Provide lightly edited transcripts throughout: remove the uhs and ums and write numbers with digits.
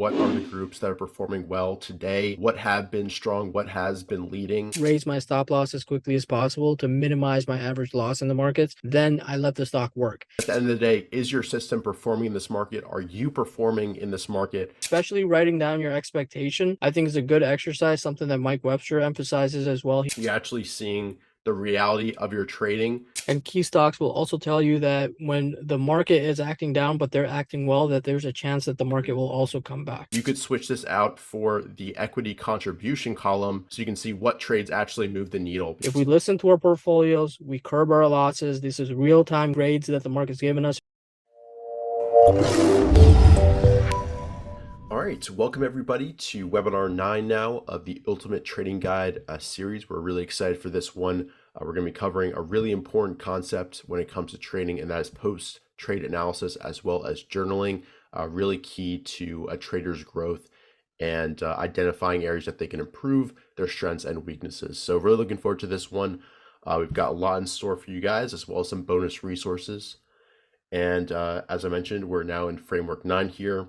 What are the groups that are performing well today? What have been strong? What has been leading? Raise my stop loss as quickly as possible to minimize my average loss in the markets. Then I let the stock work. At the end of the day, is your system performing in this market? Are you performing in this market? Especially writing down your expectation, I think is a good exercise, something that Mike Webster emphasizes as well. You're actually seeing the reality of your trading. And key stocks will also tell you that when the market is acting down, but they're acting well, that there's a chance that the market will also come back. You could switch this out for the equity contribution column so you can see what trades actually move the needle. If we listen to our portfolios, we curb our losses. This is real-time grades that the market's given us. All right, welcome everybody to webinar 9 now of the Ultimate Trading Guide series. We're really excited for this one. We're going to be covering a really important concept when it comes to trading, and that is post-trade analysis as well as journaling, really key to a trader's growth and identifying areas that they can improve their strengths and weaknesses. So really looking forward to this one. We've got a lot in store for you guys, as well as some bonus resources. And as I mentioned, we're now in Framework 9 here.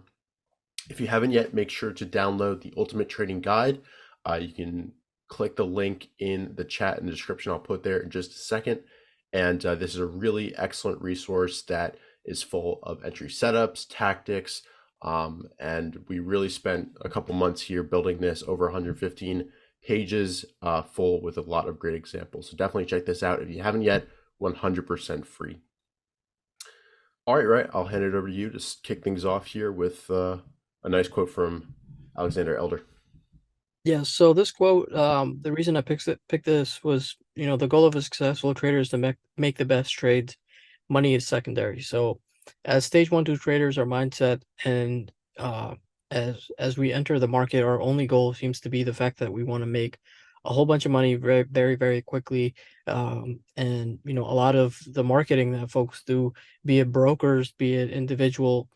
If you haven't yet, make sure to download the Ultimate Trading Guide. You can click the link in the chat in the description. I'll put there in just a second. And this is a really excellent resource that is full of entry setups, tactics, and we really spent a couple months here building this, over 115 pages full with a lot of great examples. So definitely check this out. If you haven't yet, 100% free. All right, I'll hand it over to you to kick things off here with a nice quote from Alexander Elder. Yeah, so this quote, the reason I picked this was, the goal of a successful trader is to make the best trades. Money is secondary. So as stage 1, 2 traders, our mindset and as we enter the market, our only goal seems to be the fact that we want to make a whole bunch of money very, very, very quickly. And a lot of the marketing that folks do, be it brokers, be it individual,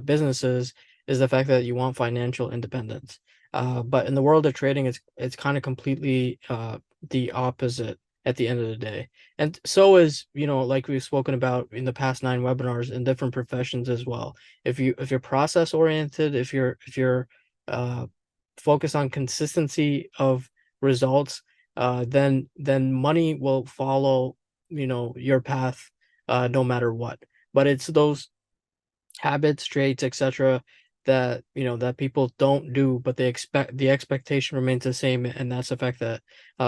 businesses, is the fact that you want financial independence. But in the world of trading, it's kind of completely the opposite at the end of the day. And so is, like we've spoken about in the past 9 webinars in different professions as well. If you're process oriented, if you're focused on consistency of results, then money will follow, your path no matter what. But it's those habits, traits, etc., that that people don't do, but the expectation remains the same, and that's the fact that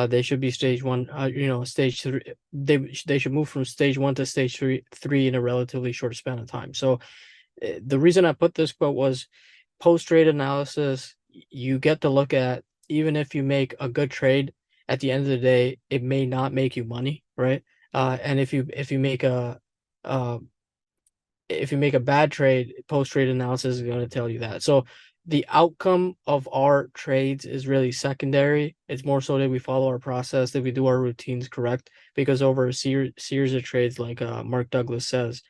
they should be stage 1, stage 3. They should move from stage 1 to stage 3 in a relatively short span of time. So the reason I put this quote was post-trade analysis. You get to look at, even if you make a good trade, at the end of the day, it may not make you money, right? And if you make a bad trade, post-trade analysis is going to tell you that. So the outcome of our trades is really secondary. It's more so that we follow our process, that we do our routines correct, because over a series of trades, like Mark Douglas says,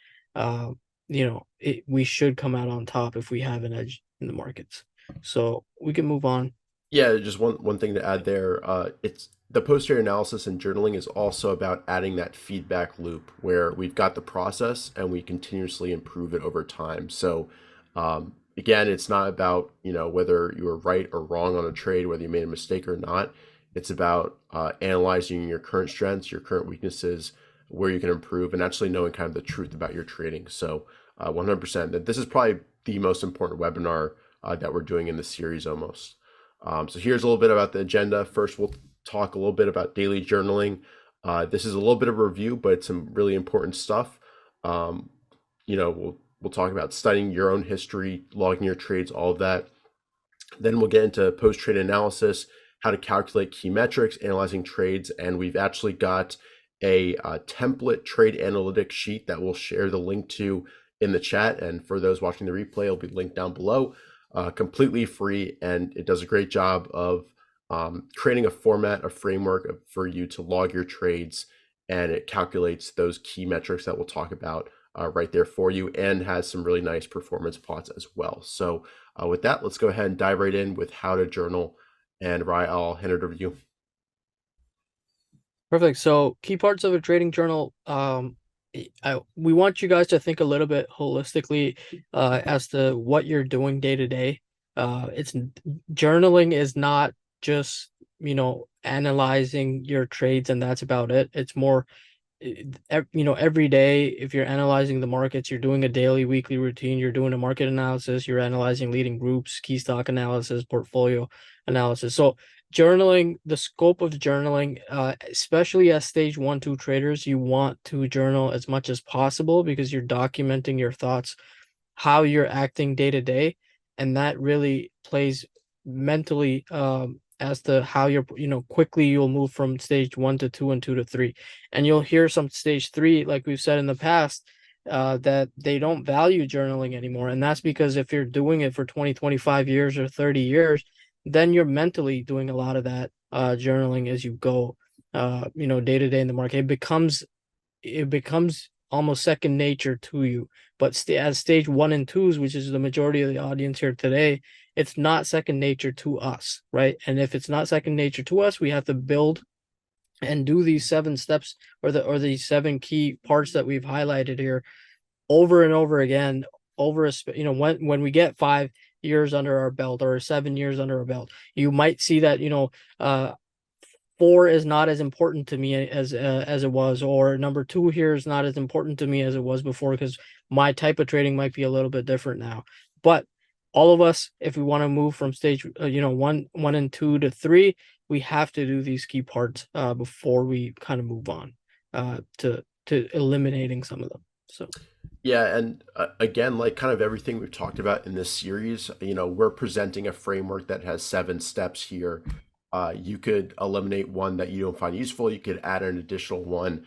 we should come out on top if we have an edge in the markets. So we can move on. Yeah, just one thing to add there. It's the post-trade analysis and journaling is also about adding that feedback loop where we've got the process and we continuously improve it over time. So again, it's not about whether you were right or wrong on a trade, whether you made a mistake or not. It's about analyzing your current strengths, your current weaknesses, where you can improve, and actually knowing kind of the truth about your trading. So 100%, that this is probably the most important webinar that we're doing in the series almost. So here's a little bit about the agenda. First, we'll talk a little bit about daily journaling. This is a little bit of a review, but it's some really important stuff. We'll talk about studying your own history, logging your trades, all of that. Then we'll get into post-trade analysis, how to calculate key metrics, analyzing trades, and we've actually got a template trade analytics sheet that we'll share the link to in the chat. And for those watching the replay, it'll be linked down below. Completely free, and it does a great job of creating a format, a framework for you to log your trades, and it calculates those key metrics that we'll talk about right there for you, and has some really nice performance plots as well. So with that, let's go ahead and dive right in with how to journal. And Rye, I'll hand it over to you. Perfect. So key parts of a trading journal. We want you guys to think a little bit holistically as to what you're doing day to day. It's journaling is not just, analyzing your trades and that's about it. It's more, every day, if you're analyzing the markets, you're doing a daily, weekly routine, you're doing a market analysis, you're analyzing leading groups, key stock analysis, portfolio analysis. So journaling, the scope of journaling, especially as stage 1, 2 traders, you want to journal as much as possible because you're documenting your thoughts, how you're acting day to day, and that really plays mentally, as to how you're, quickly you'll move from stage 1 to 2 and 2 to 3. And you'll hear some stage 3, like we've said in the past, that they don't value journaling anymore. And that's because if you're doing it for 20, 25 years or 30 years, then you're mentally doing a lot of that journaling as you go, day to day in the market. It becomes almost second nature to you. But as stage 1 and 2s, which is the majority of the audience here today, it's not second nature to us, right? And if it's not second nature to us, we have to build and do these 7 steps, or these 7 key parts that we've highlighted here, over and over again, when we get 5 years under our belt or 7 years under our belt, you might see that, 4 is not as important to me as it was, or number 2 here is not as important to me as it was before, because my type of trading might be a little bit different now. But all of us, if we want to move from stage, 1 and 2 to 3, we have to do these key parts before we kind of move on to eliminating some of them. So. Yeah, and again, like kind of everything we've talked about in this series, we're presenting a framework that has 7 steps here. You could eliminate one that you don't find useful. You could add an additional one.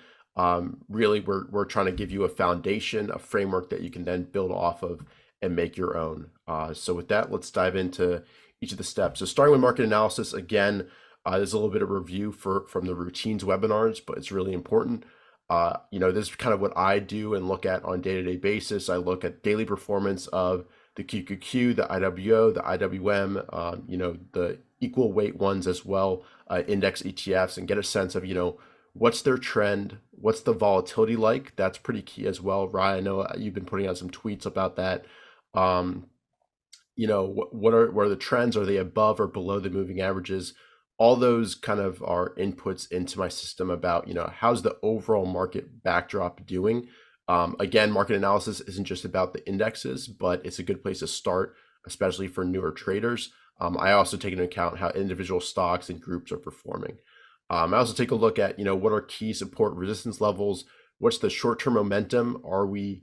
Really, we're trying to give you a foundation, a framework that you can then build off of and make your own. So with that, let's dive into each of the steps. So starting with market analysis, again, there's a little bit of review from the routines webinars, but it's really important. This is kind of what I do and look at on day-to-day basis. I look at daily performance of the QQQ, the IWO, the IWM, the equal weight ones as well, index ETFs, and get a sense of, what's their trend, what's the volatility like. That's pretty key as well. Ryan, I know you've been putting out some tweets about that. Um, what are the trends? Are they above or below the moving averages? All those kind of are inputs into my system about, how's the overall market backdrop doing. Again, market analysis isn't just about the indexes, but it's a good place to start, especially for newer traders. I also take into account how individual stocks and groups are performing. I also take a look at, what are key support resistance levels? What's the short-term momentum? Are we,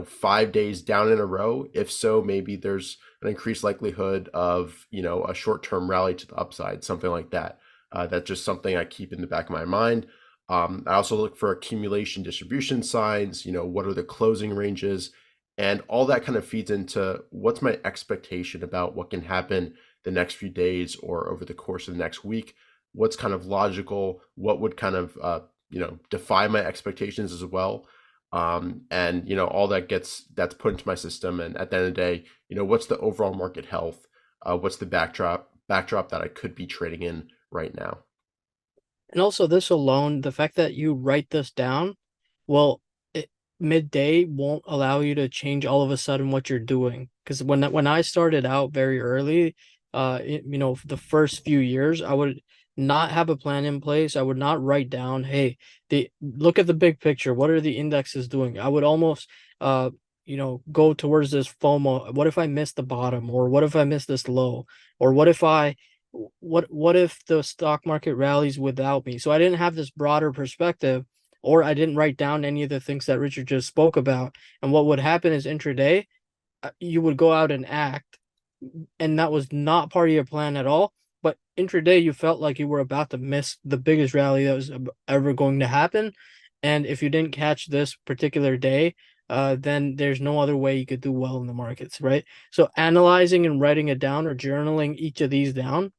5 days down in a row? If so, maybe there's an increased likelihood of, a short-term rally to the upside, something like that. That's just something I keep in the back of my mind. I also look for accumulation distribution signs, what are the closing ranges, and all that kind of feeds into what's my expectation about what can happen the next few days or over the course of the next week. What's kind of logical, what would kind of, defy my expectations as well. And all that's put into my system. And at the end of the day, what's the overall market health? What's the backdrop that I could be trading in right now? And also this alone, the fact that you write this down, well, midday won't allow you to change all of a sudden what you're doing. Because when I started out very early, the first few years, I would not have a plan in place. I would not write down, hey, look at the big picture. What are the indexes doing? I would almost go towards this FOMO. What if I miss the bottom? Or what if I miss this low? Or what if the stock market rallies without me? So I didn't have this broader perspective, or I didn't write down any of the things that Richard just spoke about. And what would happen is intraday, you would go out and act, and that was not part of your plan at all. But intraday, you felt like you were about to miss the biggest rally that was ever going to happen. And if you didn't catch this particular day, then there's no other way you could do well in the markets, right? So analyzing and writing it down, or journaling each of these down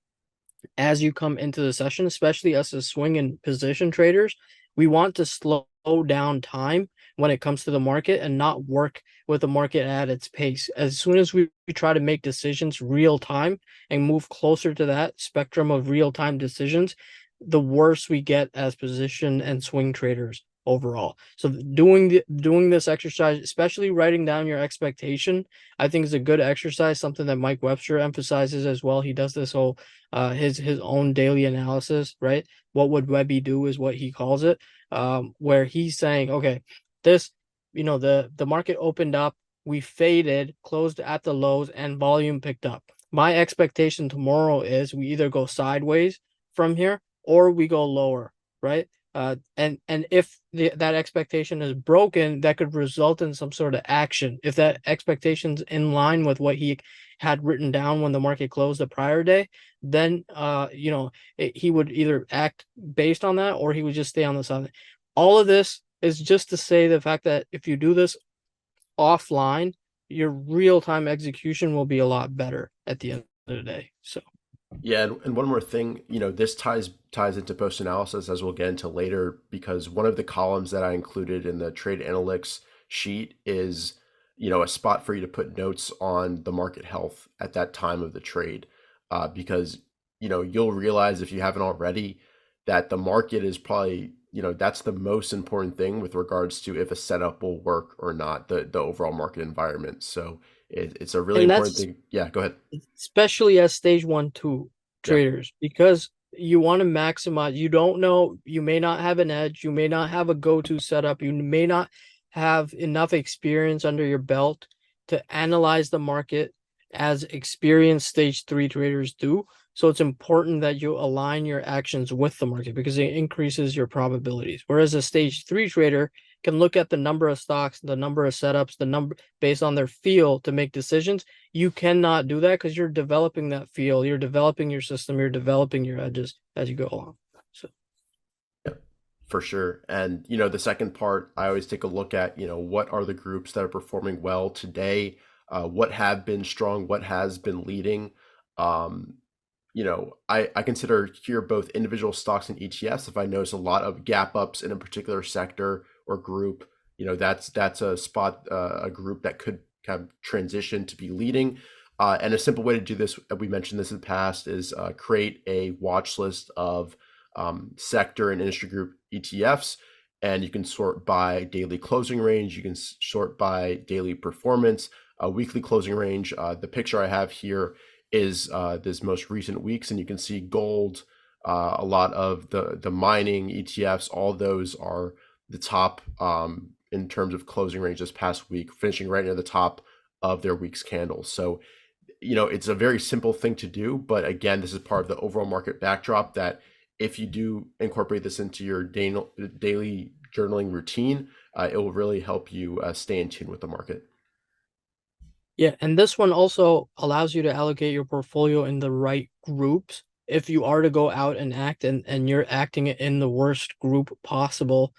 as you come into the session, especially us as swing and position traders, we want to slow down time when it comes to the market and not work with the market at its pace. As soon as we try to make decisions real time and move closer to that spectrum of real time decisions, the worse we get as position and swing traders. overall. So doing this exercise, especially writing down your expectation, I think is a good exercise, something that Mike Webster emphasizes as well. He does this whole his own daily analysis, right? What would Webby do is what he calls it, where he's saying, okay, this, the market opened up, we faded, closed at the lows, and volume picked up. My expectation tomorrow is we either go sideways from here or we go lower, right? And if that expectation is broken, that could result in some sort of action. If that expectation's in line with what he had written down when the market closed the prior day, then he would either act based on that or he would just stay on the side. All of this is just to say the fact that if you do this offline, your real-time execution will be a lot better at the end of the day. So Yeah, and one more thing, this ties into post analysis as we'll get into later because one of the columns that I included in the trade analytics sheet is, a spot for you to put notes on the market health at that time of the trade, because you'll realize if you haven't already that the market is probably that's the most important thing with regards to if a setup will work or not, the overall market environment. So it's a really and important that's thing. Yeah, go ahead. especially as stage 1, 2 Yeah. traders, because you want to maximize. You don't know, you may not have an edge, you may not have a go-to setup, you may not have enough experience under your belt to analyze the market as experienced stage 3 traders do. So it's important that you align your actions with the market because it increases your probabilities. Whereas a stage 3 trader can look at the number of stocks, the number of setups, the number based on their feel to make decisions. You cannot do that because you're developing that feel, you're developing your system, you're developing your edges as you go along. So Yeah, for sure. And, the second part, I always take a look at, what are the groups that are performing well today? What have been strong? What has been leading? Um, I consider here both individual stocks and ETFs. If I notice a lot of gap ups in a particular sector or group, that's a spot, a group that could kind of transition to be leading. And a simple way to do this, we mentioned this in the past, is create a watch list of sector and industry group ETFs. And you can sort by daily closing range. You can sort by daily performance, weekly closing range. The picture I have here is this most recent weeks, and you can see gold, a lot of the mining ETFs, all those are the top in terms of closing range this past week, finishing right near the top of their week's candles. So it's a very simple thing to do, but again, this is part of the overall market backdrop that if you do incorporate this into your daily journaling routine, it will really help you stay in tune with the market. yeah, and this one also allows you to allocate your portfolio in the right groups. If you are to go out and act and you're acting in the worst group possible,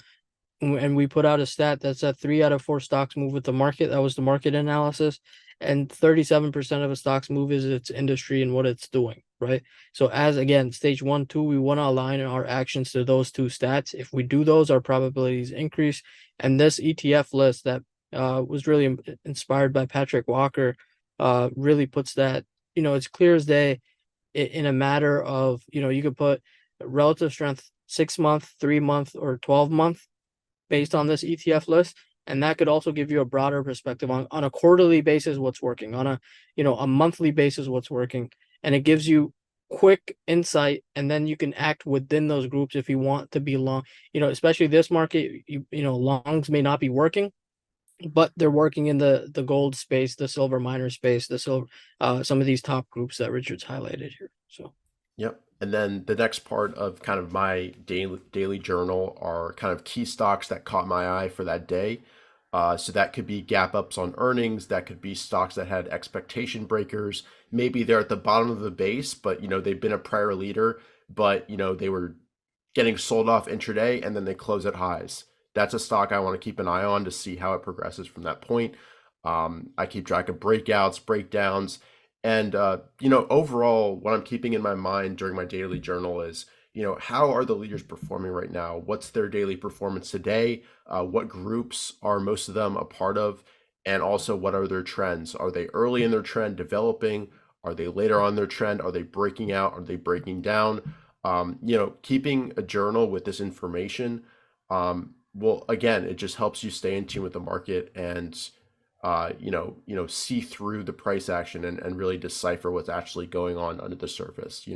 and we put out a stat that said 3 out of 4 stocks move with the market. That was the market analysis. And 37% of the stocks move is its industry and what it's doing, right? So as again, stage 1, 2, we want to align our actions to those two stats. If we do those, our probabilities increase. And this ETF list that was really inspired by Patrick Walker really puts that, it's clear as day in a matter of, you could put relative strength 6 month, 3 month, or 12 month based on this ETF list. And that could also give you a broader perspective on a quarterly basis what's working, on a monthly basis what's working. And it gives you quick insight, and then you can act within those groups if you want to be long. Especially this market, longs may not be working, but they're working in the gold space, the silver miner space, the silver some of these top groups that Richard's highlighted here. So Yep. And then the next part of kind of my daily journal are kind of key stocks that caught my eye for that day. So that could be gap ups on earnings. That could be stocks that had expectation breakers. Maybe they're at the bottom of the base, but they've been a prior leader, but they were getting sold off intraday and then they close at highs. That's a stock I want to keep an eye on to see how it progresses from that point. I keep track of breakouts, breakdowns, and overall, what I'm keeping in my mind during my daily journal is, how are the leaders performing right now? What's their daily performance today? What groups are most of them a part of? And also, what are their trends? Are they early in their trend, developing? Are they later on their trend? Are they breaking out? Are they breaking down? Keeping a journal with this information Well, again, it just helps you stay in tune with the market and see through the price action and really decipher what's actually going on under the surface.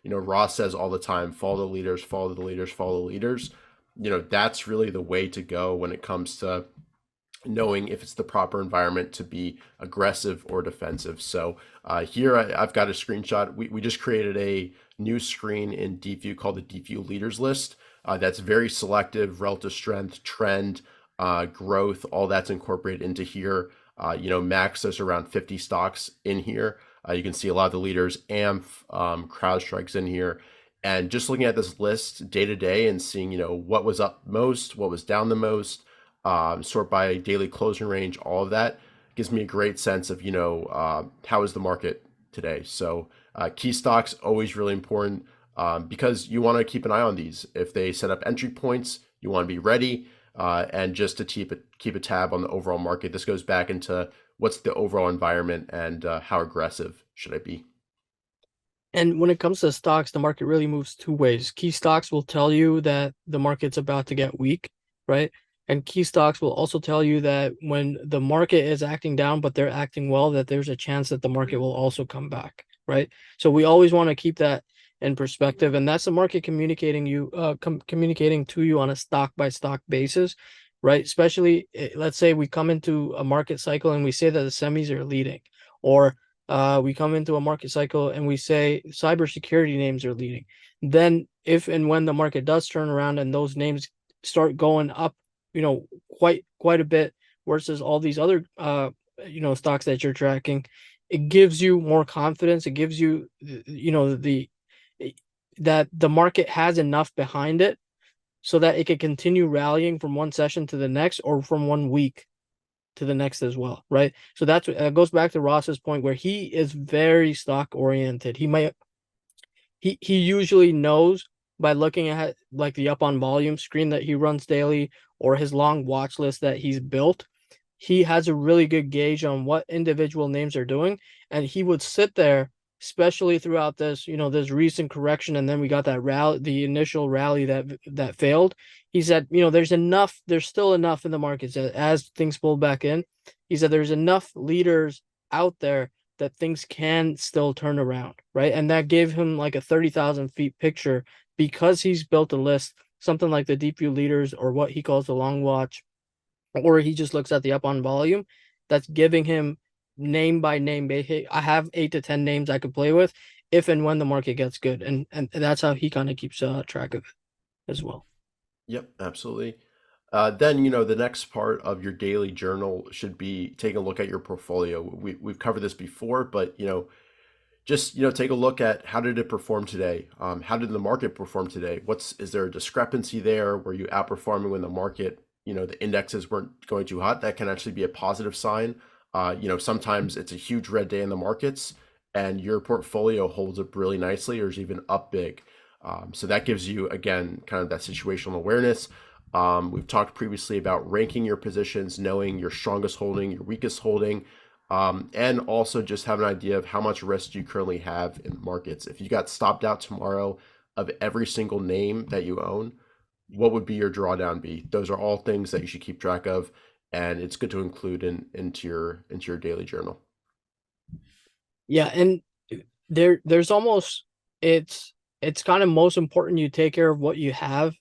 Ross says all the time, follow the leaders, follow the leaders, follow the leaders. That's really the way to go when it comes to knowing if it's the proper environment to be aggressive or defensive. So here I've got a screenshot. We just created a new screen in Deep View called the Deep View Leaders List. That's very selective, relative strength, trend, growth, all that's incorporated into here. Max, there's around 50 stocks in here. You can see a lot of the leaders, AMF, CrowdStrike's in here. And just looking at this list day to day and seeing, what was up most, what was down the most, sort by daily closing range, all of that gives me a great sense of, how is the market today. So key stocks, always really important because you want to keep an eye on these. If they set up entry points, you want to be ready and just to keep a tab on the overall market. This goes back into what's the overall environment and how aggressive should I be. And when it comes to stocks, the market really moves two ways. Key stocks will tell you that the market's about to get weak, right? And key stocks will also tell you that when the market is acting down, but they're acting well, that there's a chance that the market will also come back, right? So we always want to keep that in perspective, and that's the market communicating to you on a stock by stock basis, right? Especially, let's say we come into a market cycle and we say that the semis are leading, or we come into a market cycle and we say cybersecurity names are leading. Then, if and when the market does turn around and those names start going up, quite a bit versus all these other stocks that you're tracking, it gives you more confidence. It gives you the that the market has enough behind it so that it can continue rallying from one session to the next or from one week to the next as well, right? So that goes back to Ross's point where he is very stock oriented. He usually knows by looking at like the up on volume screen that he runs daily or his long watch list that he's built. He has a really good gauge on what individual names are doing, and he would sit there, especially throughout this recent correction, and then we got that rally, the initial rally that failed. He said, there's still enough in the markets as things pull back in. He said there's enough leaders out there that things can still turn around, right? And that gave him like a 30,000 feet picture because he's built a list, something like the deep view leaders or what he calls the long watch, or he just looks at the up on volume. That's giving him name by name. I have 8 to 10 names I could play with if and when the market gets good, and that's how he kind of keeps track of it as well. Yep, absolutely. Then, the next part of your daily journal should be taking a look at your portfolio. We've covered this before, but, just, take a look at how did it perform today? How did the market perform today? Is there a discrepancy there? Were you outperforming when the market, the indexes weren't going too hot? That can actually be a positive sign. Sometimes it's a huge red day in the markets and your portfolio holds up really nicely or is even up big. So that gives you, again, kind of that situational awareness. We've talked previously about ranking your positions, knowing your strongest holding, your weakest holding, and also just have an idea of how much risk you currently have in the markets. If you got stopped out tomorrow of every single name that you own, what would be your drawdown be? Those are all things that you should keep track of, and it's good to include into your daily journal. Yeah, and there's almost it's kind of most important you take care of what you have,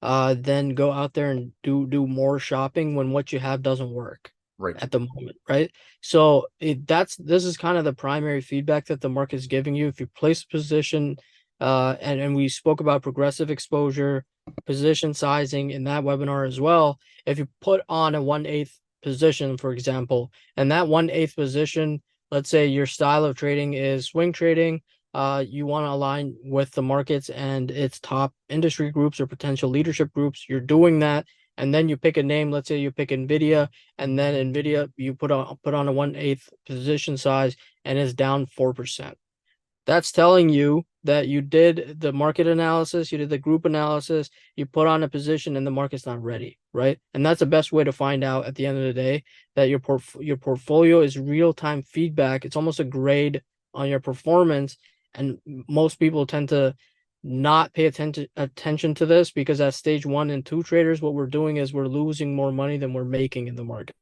then go out there and do more shopping when what you have doesn't work Right. at the moment, right? So this is kind of the primary feedback that the market is giving you. If you place a position, and we spoke about progressive exposure, position sizing in that webinar as well. If you put on a 1/8 position, for example, and that 1/8 position, let's say your style of trading is swing trading, you want to align with the markets and its top industry groups or potential leadership groups. You're doing that, and then you pick a name. Let's say you pick Nvidia, and then Nvidia you put on a 1/8 position size, and it's down 4%. That's telling you that you did the market analysis, you did the group analysis, you put on a position, and the market's not ready, right? And that's the best way to find out at the end of the day that your portfolio is real time feedback. It's almost a grade on your performance, and most people tend to not pay attention to this, because as stage 1 and 2 traders, what we're doing is we're losing more money than we're making in the markets.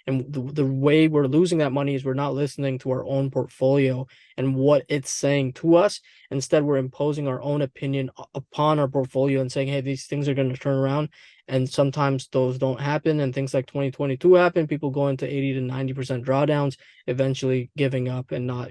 And the way we're losing that money is we're not listening to our own portfolio and what it's saying to us. Instead, we're imposing our own opinion upon our portfolio and saying, hey, these things are going to turn around. And sometimes those don't happen. And things like 2022 happen. People go into 80 to 90% drawdowns, eventually giving up and not,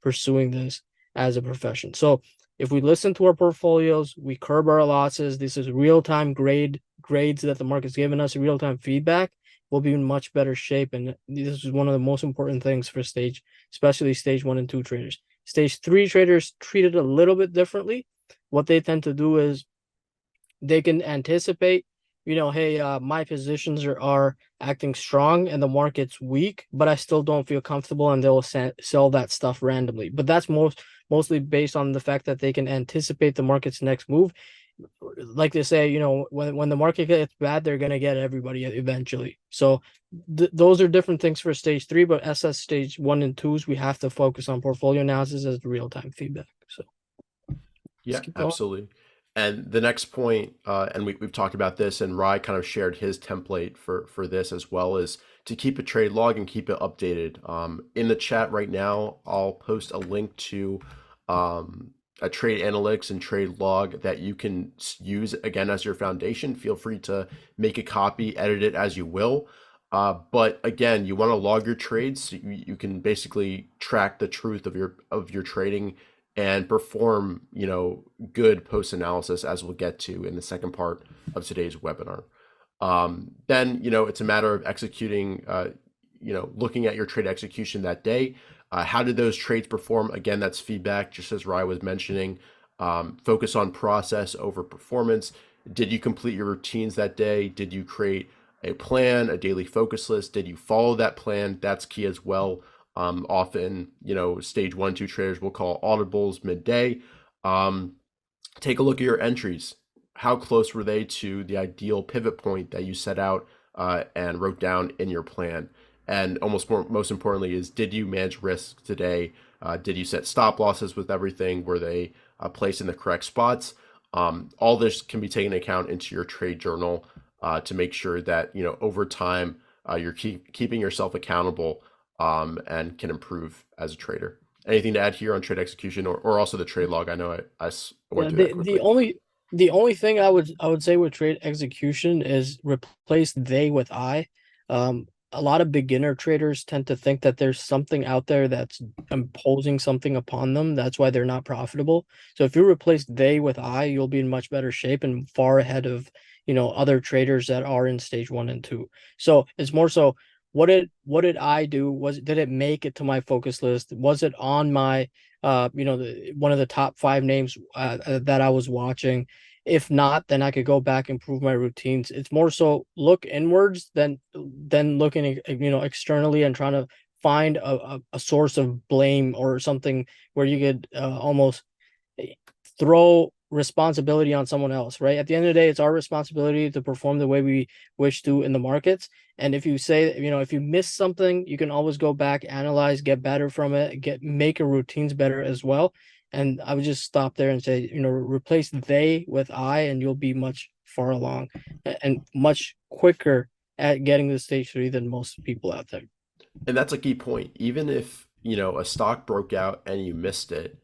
pursuing this as a profession. So if we listen to our portfolios, we curb our losses. This is real-time grades that the market's given us, real-time feedback. We'll be in much better shape. And this is one of the most important things for especially stage 1 and 2 traders. Stage 3 traders treat it a little bit differently. What they tend to do is they can anticipate, hey, my positions are acting strong and the market's weak, but I still don't feel comfortable, and they'll sell that stuff randomly. But that's mostly based on the fact that they can anticipate the market's next move. Like they say, when the market gets bad, they're gonna get everybody eventually. So those are different things for stage 3, but SS stage 1 and 2s, we have to focus on portfolio analysis as real time feedback. So let's Yeah, keep going. absolutely. And the next point, and we've talked about this, and Rye kind of shared his template for this as well, is to keep a trade log and keep it updated. In the chat right now, I'll post a link to a trade analytics and trade log that you can use again as your foundation. Feel free to make a copy, edit it as you will. But again, you want to log your trades so you can basically track the truth of your trading and perform, good post analysis, as we'll get to in the second part of today's webinar. Then, it's a matter of executing, looking at your trade execution that day. How did those trades perform? Again, that's feedback, just as Rye was mentioning. Focus on process over performance. Did you complete your routines that day? Did you create a plan, a daily focus list? Did you follow that plan? That's key as well. Often, stage 1, 2 traders will call audibles midday. Take a look at your entries. How close were they to the ideal pivot point that you set out and wrote down in your plan? And most importantly is, did you manage risk today? Did you set stop losses with everything? Were they placed in the correct spots? All this can be taken into account into your trade journal to make sure that, over time, you're keeping yourself accountable and can improve as a trader. Anything to add here on trade execution, or also the trade log? I know I went Yeah, through that the quickly. only thing I would say with trade execution is replace they with I. A lot of beginner traders tend to think that there's something out there that's imposing something upon them. That's why they're not profitable. So if you replace they with I, you'll be in much better shape and far ahead of, other traders that are in stage 1 and 2. So it's more so, what did I do? Did it make it to my focus list? Was it on my one of the top 5 names that I was watching? If not, then I could go back and improve my routines. It's more so look inwards than looking externally and trying to find a source of blame or something where you could almost throw responsibility on someone else, right? At the end of the day, it's our responsibility to perform the way we wish to in the markets. And if you say, if you miss something, you can always go back, analyze, get better from it, make your routines better as well. And I would just stop there and say, replace they with I, and you'll be much far along and much quicker at getting to stage 3 than most people out there. And that's a key point. Even if, a stock broke out and you missed it,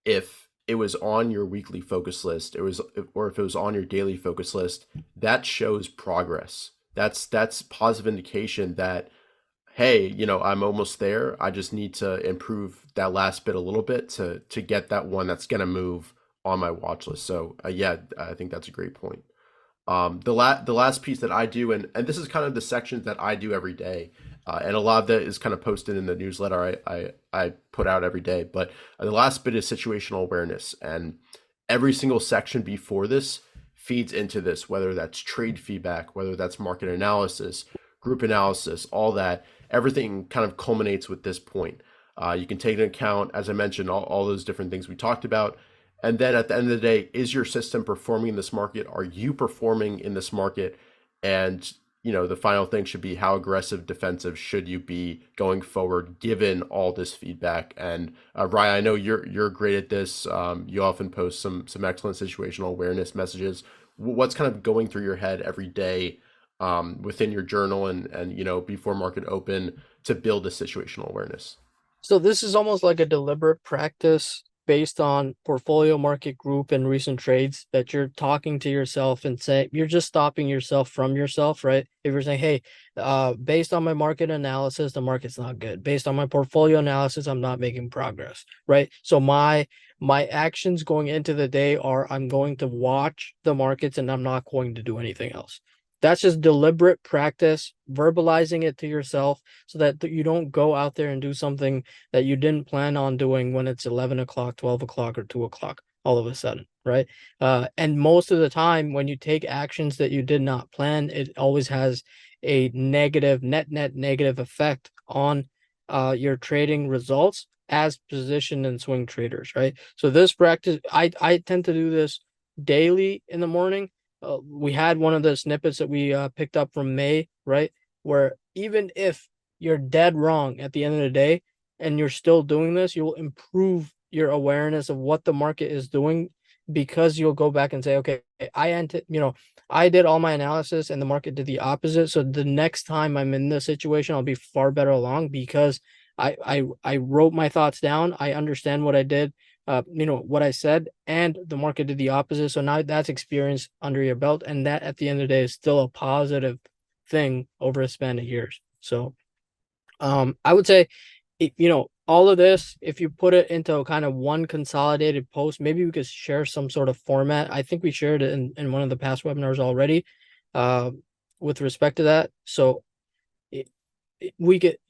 if it was on your weekly focus list, or if it was on your daily focus list, that shows progress. That's positive indication that, hey, I'm almost there. I just need to improve that last bit a little bit to get that one that's going to move on my watch list. So yeah, I think that's a great point. The last piece that I do, and this is kind of the sections that I do every day, and a lot of that is kind of posted in the newsletter I put out every day. But the last bit is situational awareness, and every single section before this feeds into this, whether that's trade feedback, whether that's market analysis, group analysis, all that. Everything kind of culminates with this point. You can take into account, as I mentioned, all those different things we talked about. And then at the end of the day, is your system performing in this market? Are you performing in this market? And the final thing should be how aggressive defensive should you be going forward given all this feedback. And Ryan, I know you're great at this. You often post some excellent situational awareness messages. What's kind of going through your head every day within your journal and before market open to build a situational awareness? So this is almost like a deliberate practice based on portfolio market group and recent trades that you're talking to yourself and say you're just stopping yourself from yourself, right? If you're saying, hey, based on my market analysis, the market's not good. Based on my portfolio analysis, I'm not making progress, right? So my actions going into the day are I'm going to watch the markets and I'm not going to do anything else. That's just deliberate practice, verbalizing it to yourself so that you don't go out there and do something that you didn't plan on doing when it's 11 o'clock, 12 o'clock, or 2 o'clock all of a sudden, right? And most of the time, when you take actions that you did not plan, it always has a negative, net negative effect on your trading results as position and swing traders, right? So this practice, I tend to do this daily in the morning. We had one of the snippets that we picked up from May, right? Where even if you're dead wrong at the end of the day and you're still doing this, you will improve your awareness of what the market is doing because you'll go back and say, okay, I did all my analysis and the market did the opposite. So the next time I'm in this situation, I'll be far better along because I wrote my thoughts down. I understand what I did, what I said, and the market did the opposite. So now that's experience under your belt, and that at the end of the day is still a positive thing over a span of years. So I would say, all of this, if you put it into kind of one consolidated post, maybe we could share some sort of format. I think we shared it in one of the past webinars already, uh, with respect to that. So we get,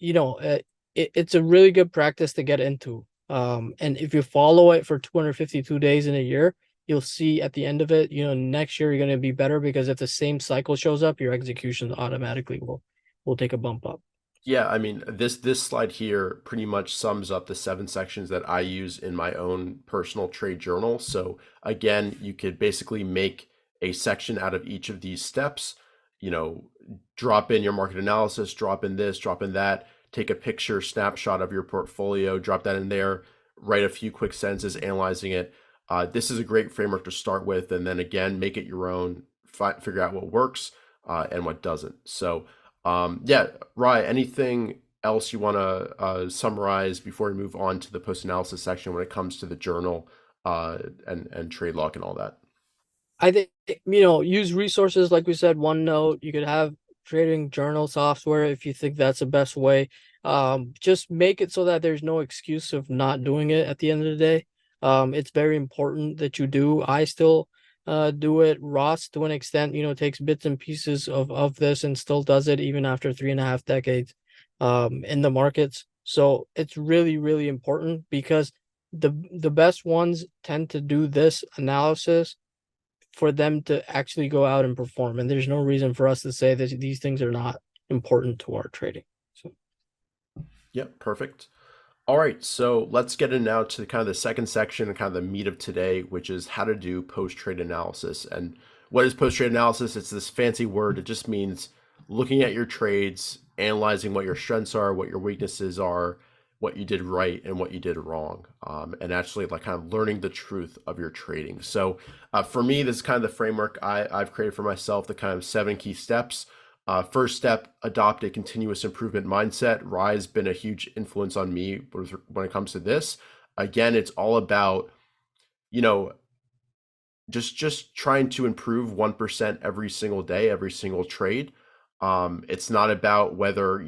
it's a really good practice to get into. And if you follow it for 252 days in a year, you'll see at the end of it, next year you're going to be better because if the same cycle shows up, your execution automatically will take a bump up. Yeah, I mean, this slide here pretty much sums up the 7 sections that I use in my own personal trade journal. So again, you could basically make a section out of each of these steps, you know, drop in your market analysis, drop in this, drop in that, take a picture, snapshot of your portfolio, drop that in there, write a few quick sentences analyzing it. This is a great framework to start with, and then again, make it your own, figure out what works and what doesn't. So yeah, Rye, anything else you want to summarize before we move on to the post analysis section when it comes to the journal and trade log and all that? I think, use resources like we said, OneNote. You could have trading journal software if you think that's the best way. Just make it so that there's no excuse of not doing it at the end of the day. It's very important that you do. I still do it. Ross, to an extent, takes bits and pieces of this and still does it even after 3.5 decades in the markets. So it's really, really important because the best ones tend to do this analysis for them to actually go out and perform. And there's no reason for us to say that these things are not important to our trading. So Yep, perfect. All right, so let's get in now to kind of the second section and kind of the meat of today, which is how to do post-trade analysis. And what is post-trade analysis? It's this fancy word. It just means looking at your trades, analyzing what your strengths are, what your weaknesses are, what you did right and what you did wrong, and actually like kind of learning the truth of your trading. So for me, this is kind of the framework I've created for myself, the kind of 7 key steps. First step, adopt a continuous improvement mindset. Rye's been a huge influence on me when it comes to this. Again, it's all about, you know, just trying to improve 1% every single day, every single trade. It's not about whether,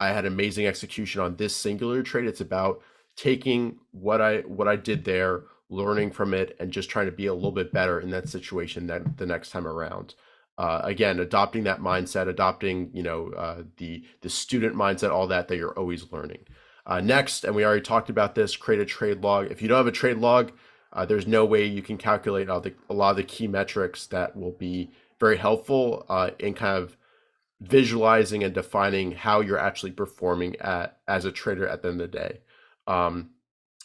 I had amazing execution on this singular trade. It's about taking what I did there, learning from it, and just trying to be a little bit better in that situation that the next time around. Again, adopting that mindset, adopting the student mindset, all that you're always learning. Next, and we already talked about this, create a trade log. If you don't have a trade log, there's no way you can calculate a lot of the key metrics that will be very helpful in kind of visualizing and defining how you're actually performing as a trader at the end of the day.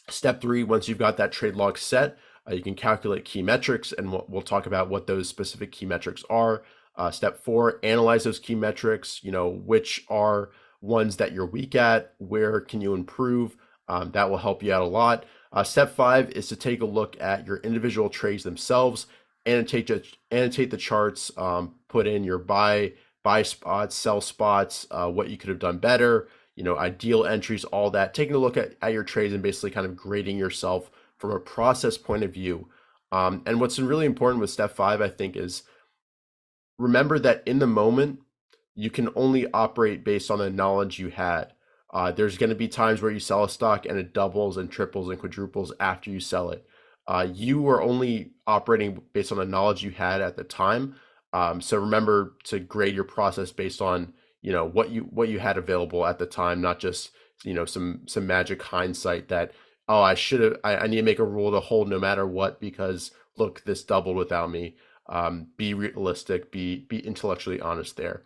Step 3, once you've got that trade log set, you can calculate key metrics, and we'll talk about what those specific key metrics are. Step 4, analyze those key metrics. Which are ones that you're weak at, where can you improve? That will help you out a lot. Step 5 is to take a look at your individual trades themselves, annotate the charts, put in your buy spots, sell spots, what you could have done better, ideal entries, all that. Taking a look at your trades and basically kind of grading yourself from a process point of view. And what's really important with step 5, I think, is remember that in the moment, you can only operate based on the knowledge you had. There's going to be times where you sell a stock and it doubles and triples and quadruples after you sell it. You were only operating based on the knowledge you had at the time. So remember to grade your process based on what you had available at the time, not just some magic hindsight that, oh, I should have, I need to make a rule to hold no matter what because look, this doubled without me. Be realistic, be intellectually honest there.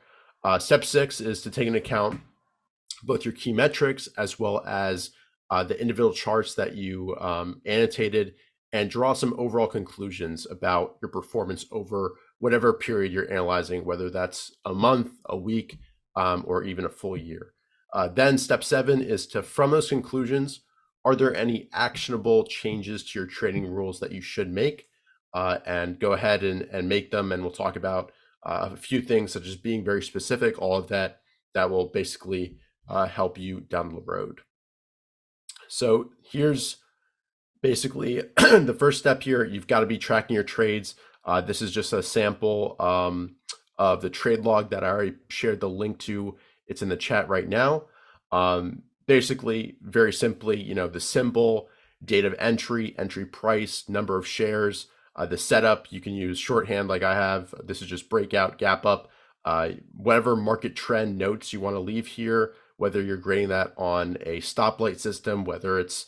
Step 6 is to take into account both your key metrics as well as the individual charts that you annotated, and draw some overall conclusions about your performance over whatever period you're analyzing, whether that's a month, a week, or even a full year. Then step 7 is to, from those conclusions, are there any actionable changes to your trading rules that you should make? And go ahead and make them. And we'll talk about a few things such as being very specific, all of that will basically help you down the road. So here's basically the first step here. You've got to be tracking your trades. This is just a sample of the trade log that I already shared the link to. It's in the chat right now. Basically, very simply, the symbol, date of entry, entry price, number of shares, the setup. You can use shorthand like I have. This is just breakout, gap up, whatever market trend notes you want to leave here, whether you're grading that on a stoplight system, whether it's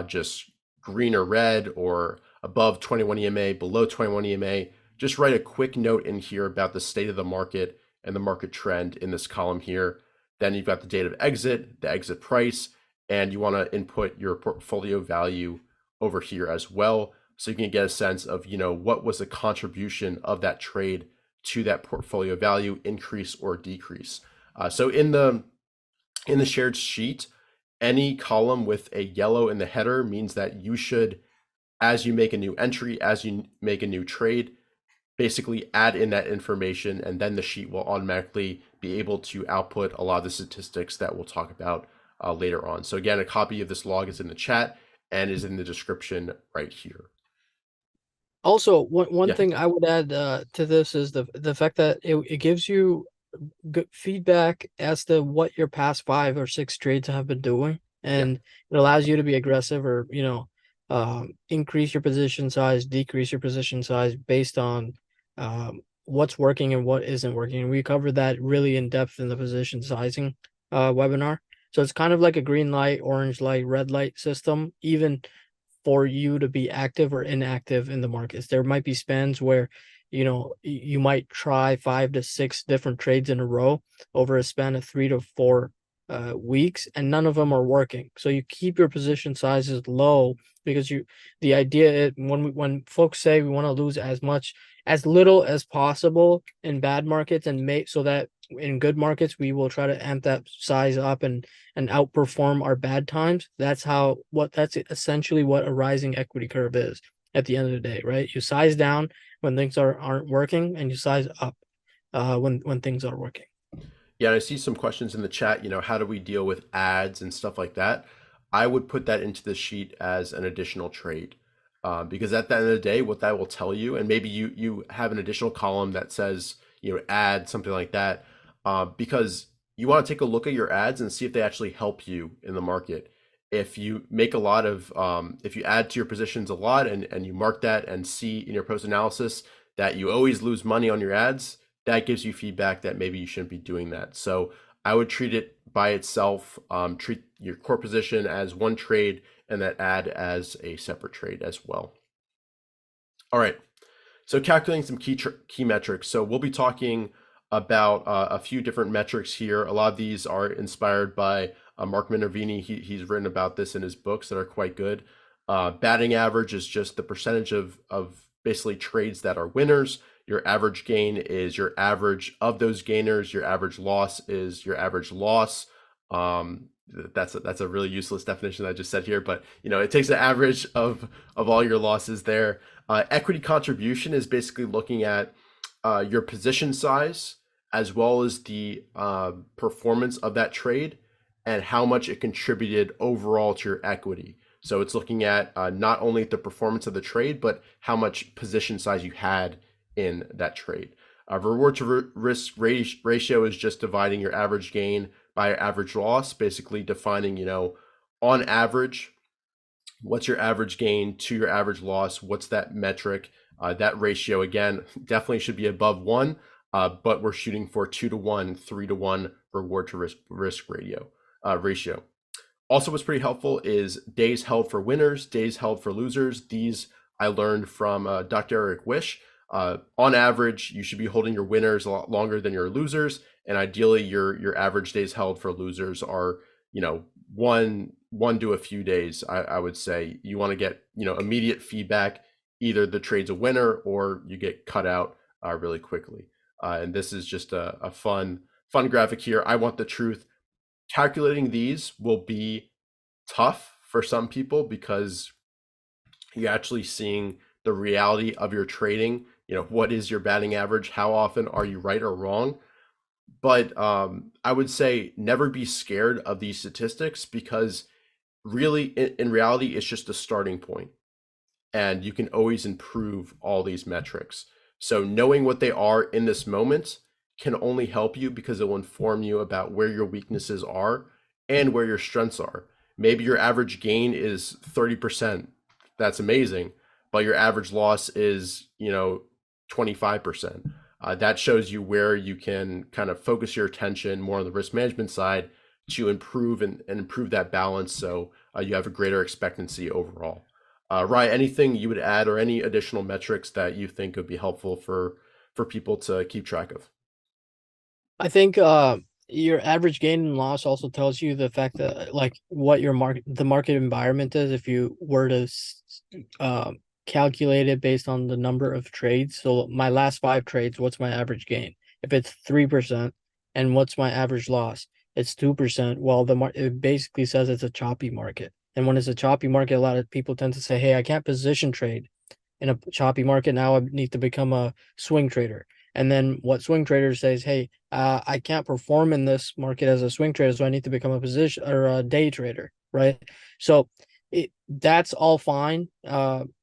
just green or red, or above 21 EMA, below 21 EMA. Just write a quick note in here about the state of the market and the market trend in this column here. Then you've got the date of exit, the exit price, and you want to input your portfolio value over here as well, so you can get a sense of what was the contribution of that trade to that portfolio value, increase or decrease. So in the shared sheet, any column with a yellow in the header means that you should, as you make a new entry, as you make a new trade, basically add in that information, and then the sheet will automatically be able to output a lot of the statistics that we'll talk about later on. So again, a copy of this log is in the chat and is in the description right here. Also, one Yeah. thing I would add to this is the fact that it gives you good feedback as to what your past 5 or 6 trades have been doing, Yeah. and it allows you to be aggressive, or increase your position size, decrease your position size based on what's working and what isn't working. And we covered that really in depth in the position sizing webinar. So it's kind of like a green light, orange light, red light system, even for you to be active or inactive in the markets. There might be spans where you might try 5 to 6 different trades in a row over a span of 3 to 4 weeks, and none of them are working. So you keep your position sizes low, because the idea is, when folks say we want to lose as little as possible in bad markets, and make so that in good markets we will try to amp that size up and outperform our bad times. That's essentially what a rising equity curve is at the end of the day, right? You size down when things aren't working, and you size up when things are working. Yeah, and I see some questions in the chat, how do we deal with ads and stuff like that? I would put that into the sheet as an additional trade, because at the end of the day, what that will tell you, and maybe you have an additional column that says, add, something like that, because you want to take a look at your ads and see if they actually help you in the market. If you make a lot of, if you add to your positions a lot, and you mark that and see in your post analysis that you always lose money on your ads, that gives you feedback that maybe you shouldn't be doing that. So I would treat it by itself, treat your core position as one trade, and that ad as a separate trade as well. All right, so calculating some key metrics. So we'll be talking about a few different metrics here. A lot of these are inspired by Mark Minervini. He's written about this in his books that are quite good. Batting average is just the percentage of basically trades that are winners. Your average gain is your average of those gainers. Your average loss is your average loss. That's a really useless definition that I just said here, but it takes the average of all your losses there. Equity contribution is basically looking at your position size as well as the performance of that trade and how much it contributed overall to your equity. So it's looking at not only the performance of the trade, but how much position size you had in that trade. Reward to risk ratio is just dividing your average gain by your average loss, basically defining, on average, what's your average gain to your average loss? What's that metric? That ratio, again, definitely should be above one, but we're shooting for 2-to-1, 3-to-1 reward to risk ratio. Also, what's pretty helpful is days held for winners, days held for losers. These I learned from Dr. Eric Wish. On average, you should be holding your winners a lot longer than your losers, and ideally, your average days held for losers are one to a few days. I would say you want to get immediate feedback. Either the trade's a winner or you get cut out really quickly. And this is just a fun graphic here. I want the truth. Calculating these will be tough for some people because you're actually seeing the reality of your trading. What is your batting average? How often are you right or wrong? But I would say never be scared of these statistics because really, in reality, it's just a starting point, and you can always improve all these metrics. So knowing what they are in this moment can only help you because it will inform you about where your weaknesses are and where your strengths are. Maybe your average gain is 30%. That's amazing. But your average loss is, 25%. That shows you where you can kind of focus your attention more on the risk management side to improve and improve that balance so you have a greater expectancy overall. Ryan, anything you would add or any additional metrics that you think would be helpful for people to keep track of? I think your average gain and loss also tells you the fact that like what the market environment is if you were to calculate it based on the number of trades. So my last 5 trades, what's my average gain? If it's 3%, and what's my average loss? It's 2%. Well, it basically says it's a choppy market. And when it's a choppy market, a lot of people tend to say, "Hey, I can't position trade in a choppy market. Now I need to become a swing trader." And then what swing trader says, "Hey, I can't perform in this market as a swing trader, so I need to become a position or a day trader," right? So that's all fine,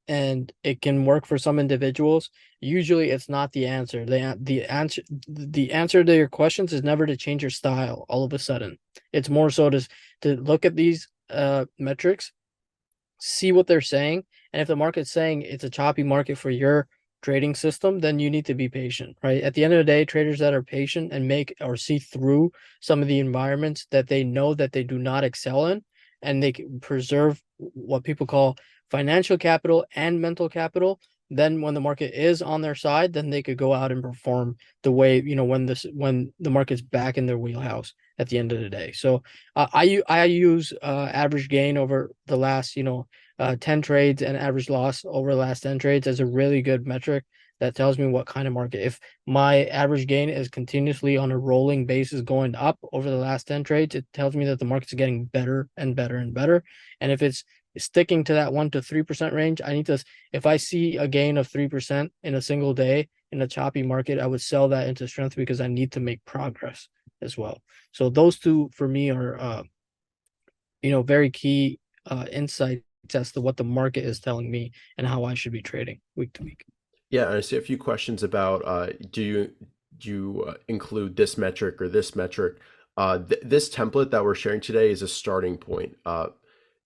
and it can work for some individuals. Usually, it's not the answer. The answer to your questions is never to change your style all of a sudden. It's more so to look at these metrics, see what they're saying, and if the market's saying it's a choppy market for your trading system, then you need to be patient, right? At the end of the day, traders that are patient and make or see through some of the environments that they know that they do not excel in, and they can preserve what people call financial capital and mental capital, then when the market is on their side, then they could go out and perform the way, when the market's back in their wheelhouse at the end of the day. So I use average gain over the last 10 trades and average loss over the last 10 trades as a really good metric that tells me what kind of market. If my average gain is continuously on a rolling basis going up over the last 10 trades, it tells me that the market's getting better and better and better. And if it's sticking to that 1 to 3% range, if I see a gain of 3% in a single day in a choppy market, I would sell that into strength because I need to make progress as well. So those two for me are, very key insights as to what the market is telling me and how I should be trading week to week. Yeah, and I see a few questions about do you include this metric or this metric? This template that we're sharing today is a starting point.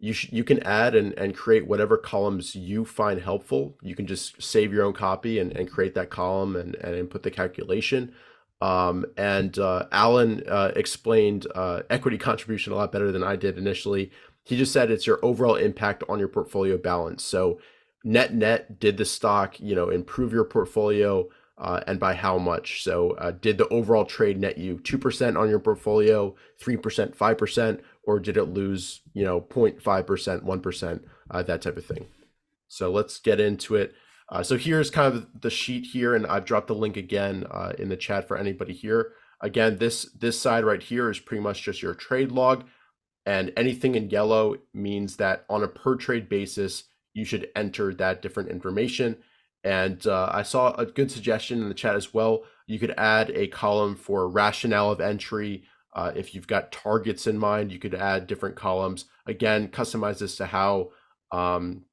You can add and create whatever columns you find helpful. You can just save your own copy and create that column and input the calculation. And Alan explained equity contribution a lot better than I did initially. He just said it's your overall impact on your portfolio balance. So net, did the stock improve your portfolio, and by how much? So did the overall trade net you 2% on your portfolio, 3%, 5%, or did it lose 0.5%, 1%, that type of thing? So let's get into it. So here's kind of the sheet here, and I've dropped the link again in the chat for anybody here. Again, this side right here is pretty much just your trade log, and anything in yellow means that on a per trade basis, you should enter that different information. And I saw a good suggestion in the chat as well. You could add a column for rationale of entry. If you've got targets in mind, you could add different columns. Again, customize this to um,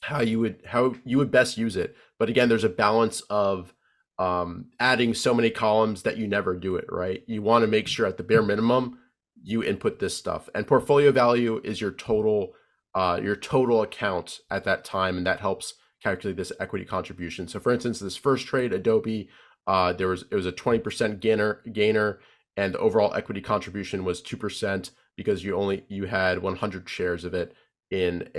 how you would best use it. But again, there's a balance of adding so many columns that you never do it, right? You want to make sure at the bare minimum you input this stuff. And portfolio value is your total account at that time, and that helps calculate this equity contribution. So for instance, this first trade, Adobe, it was a 20% gainer, and the overall equity contribution was 2% because you had 100 shares of it and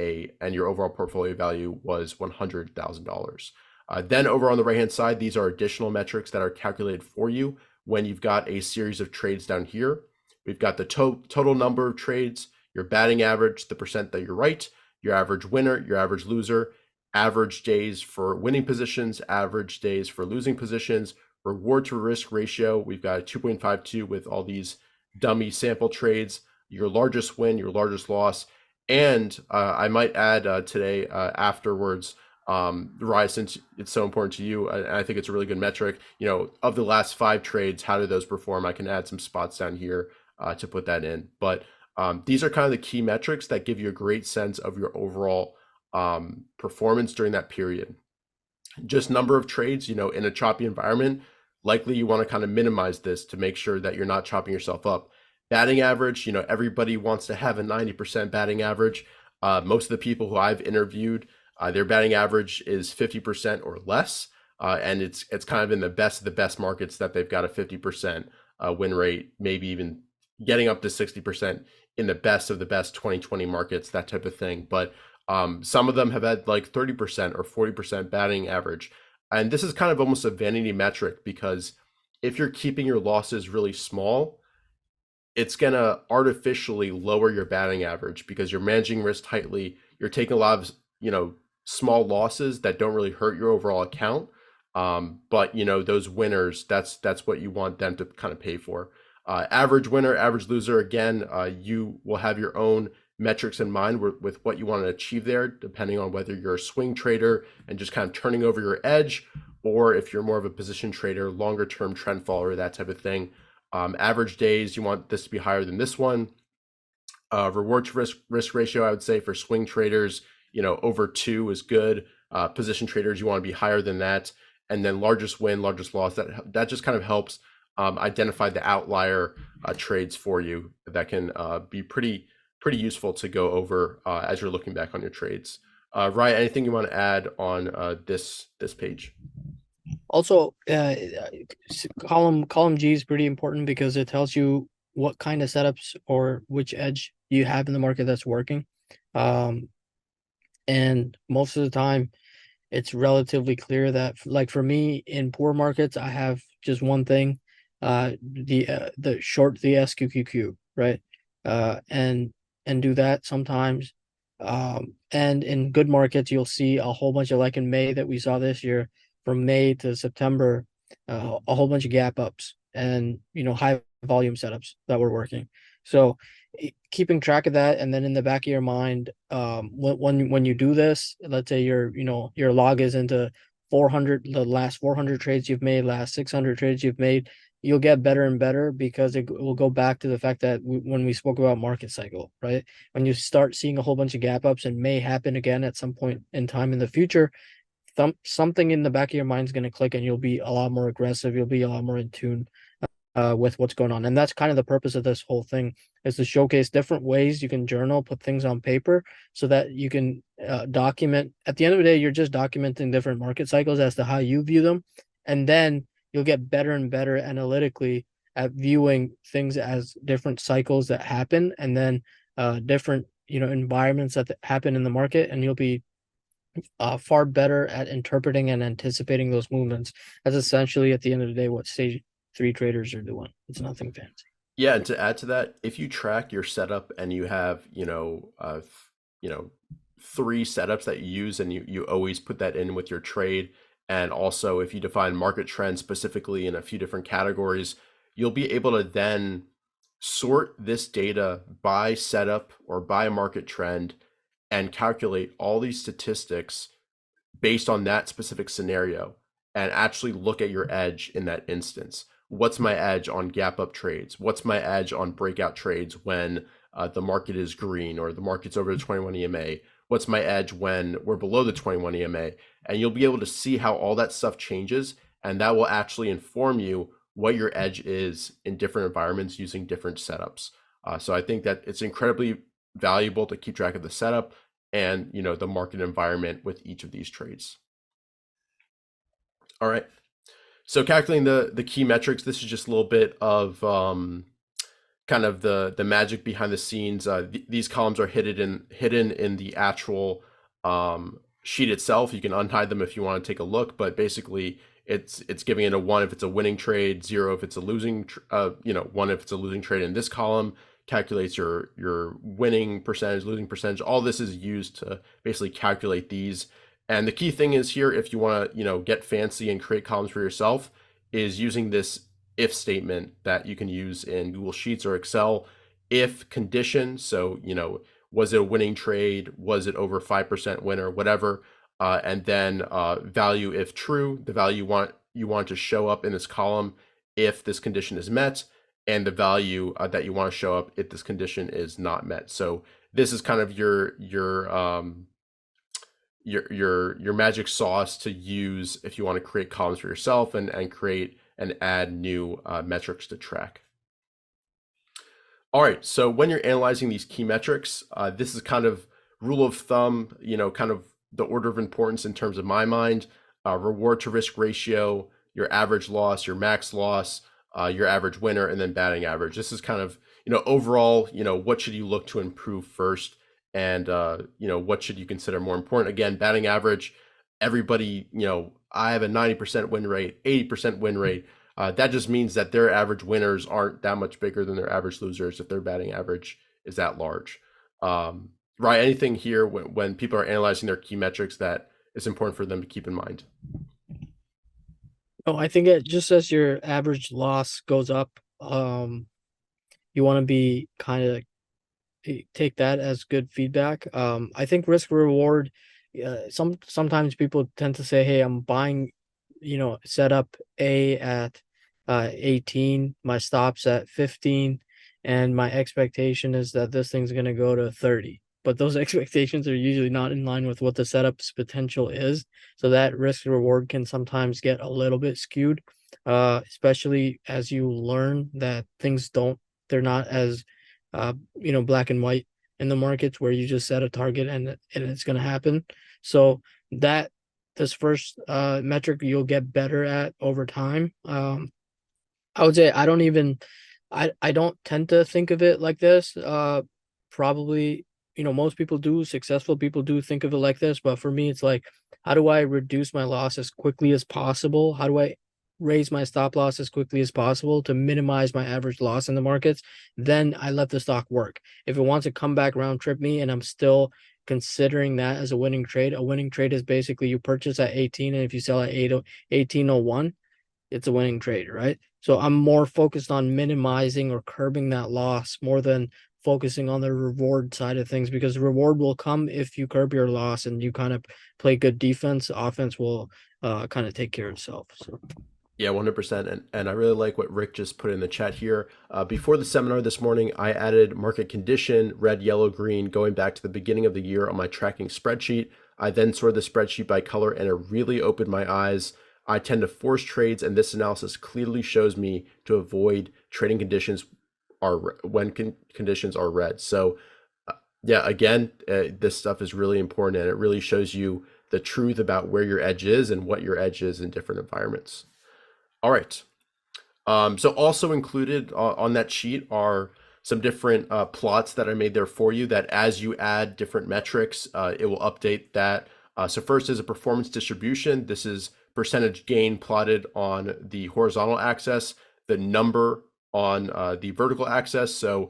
your overall portfolio value was $100,000. Then over on the right hand side, these are additional metrics that are calculated for you when you've got a series of trades down here. We've got the total number of trades, your batting average, the percent that you're right, your average winner, your average loser, average days for winning positions, average days for losing positions, reward to risk ratio. We've got a 2.52 with all these dummy sample trades, your largest win, your largest loss. And I might add today afterwards, Rye, since it's so important to you, and I think it's a really good metric. Of the last 5 trades, how did those perform? I can add some spots down here to put that in. But these are kind of the key metrics that give you a great sense of your overall performance during that period. Just number of trades, in a choppy environment, likely you want to kind of minimize this to make sure that you're not chopping yourself up. Batting average, everybody wants to have a 90% batting average. Most of the people who I've interviewed, their batting average is 50% or less. And it's kind of in the best of the best markets that they've got a 50% win rate, maybe even getting up to 60% in the best of the best 2020 markets, that type of thing. But some of them have had like 30% or 40% batting average. And this is kind of almost a vanity metric because if you're keeping your losses really small, it's going to artificially lower your batting average because you're managing risk tightly. You're taking a lot of, small losses that don't really hurt your overall account. But those winners, that's what you want them to kind of pay for. Average winner, average loser, again, you will have your own metrics in mind with what you want to achieve there, depending on whether you're a swing trader and just kind of turning over your edge, or if you're more of a position trader, longer term trend follower, that type of thing. Average days, you want this to be higher than this one. Reward to risk ratio, I would say for swing traders, over 2 is good. Position traders, you want to be higher than that. And then largest win, largest loss, that just kind of helps identify the outlier trades for you that can be pretty useful to go over as you're looking back on your trades. Ryan, anything you want to add on this page? Also, column G is pretty important because it tells you what kind of setups or which edge you have in the market that's working. And most of the time, it's relatively clear that, like for me, in poor markets, I have just one thing, the short the SQQQ, right? And do that sometimes. And in good markets, you'll see a whole bunch of, like in May that we saw this year, from May to September, a whole bunch of gap ups and high volume setups that were working. So keeping track of that, and then in the back of your mind, when you do this, let's say your log is into 400, the last 400 trades you've made, last 600 trades you've made, you'll get better and better because it will go back to the fact that when we spoke about market cycle, right? When you start seeing a whole bunch of gap ups and may happen again at some point in time in the future, something in the back of your mind is going to click and you'll be a lot more aggressive. You'll be a lot more in tune with what's going on. And that's kind of the purpose of this whole thing, is to showcase different ways you can journal, put things on paper so that you can document. At the end of the day, you're just documenting different market cycles as to how you view them. And then you'll get better and better analytically at viewing things as different cycles that happen, and then different environments that happen in the market, and you'll be far better at interpreting and anticipating those movements. That's essentially, at the end of the day, what stage 3 traders are doing. It's nothing fancy. Yeah, and to add to that, if you track your setup and you have, you know, three setups that you use, and you always put that in with your trade. And also, if you define market trends specifically in a few different categories, you'll be able to then sort this data by setup or by market trend and calculate all these statistics based on that specific scenario and actually look at your edge in that instance. What's my edge on gap up trades? What's my edge on breakout trades when the market is green or the market's over the 21 EMA? What's my edge when we're below the 21 EMA? And you'll be able to see how all that stuff changes, and that will actually inform you what your edge is in different environments using different setups. So I think that it's incredibly valuable to keep track of the setup and the market environment with each of these trades. All right. So calculating the key metrics. This is just a little bit of kind of the magic behind the scenes. These columns are hidden in the actual sheet itself. You can unhide them if you want to take a look, but basically it's giving it a 1 if it's a winning trade, 0 if it's a losing, 1 if it's a losing trade. In this column calculates your winning percentage, losing percentage. All this is used to basically calculate these. And the key thing is here, if you want to get fancy and create columns for yourself, is using this if statement that you can use in Google Sheets or Excel. If condition, so was it a winning trade? Was it over 5% winner? Whatever. And then value if true, the value you want to show up in this column if this condition is met, and the value that you want to show up if this condition is not met. So this is kind of your magic sauce to use if you want to create columns for yourself and create and add new metrics to track. All right, so when you're analyzing these key metrics, this is kind of rule of thumb, kind of the order of importance in terms of my mind. Reward to risk ratio, your average loss, your max loss, your average winner, and then batting average. This is kind of, overall, what should you look to improve first? And, what should you consider more important? Again, batting average, everybody, I have a 90% win rate, 80% win rate. That just means that their average winners aren't that much bigger than their average losers if their batting average is that large. Right? Anything here when people are analyzing their key metrics that is important for them to keep in mind? Oh, I think it just as your average loss goes up, you want to be kind of take that as good feedback. I think risk reward. Sometimes people tend to say, "Hey, I'm buying, set up A at 18, my stop's at 15, and my expectation is that this thing's gonna go to 30." But those expectations are usually not in line with what the setup's potential is. So that risk reward can sometimes get a little bit skewed, especially as you learn that they're not as black and white in the markets where you just set a target and it's going to happen. So that this first metric you'll get better at over time. I would say I don't tend to think of it like this. Probably, most people do, successful people do think of it like this, but for me, it's like, how do I reduce my loss as quickly as possible? How do I raise my stop loss as quickly as possible to minimize my average loss in the markets? Then I let the stock work. If it wants to come back round trip me and I'm still considering that as a winning trade is basically you purchase at 18, and if you sell at 1801, it's a winning trade, right? So I'm more focused on minimizing or curbing that loss more than focusing on the reward side of things, because the reward will come if you curb your loss and you kind of play good defense. Offense will kind of take care of itself. So. Yeah, 100%. And I really like what Rick just put in the chat here. Before the seminar this morning, I added market condition, red, yellow, green, going back to the beginning of the year on my tracking spreadsheet. I then sorted the spreadsheet by color, and it really opened my eyes. I tend to force trades, and this analysis clearly shows me to avoid trading conditions when conditions are red. So yeah, again, this stuff is really important, and it really shows you the truth about where your edge is and what your edge is in different environments. All right. So also included on that sheet are some different plots that I made there for you that as you add different metrics, it will update that. So first is a performance distribution. This is percentage gain plotted on the horizontal axis, the number on the vertical axis. So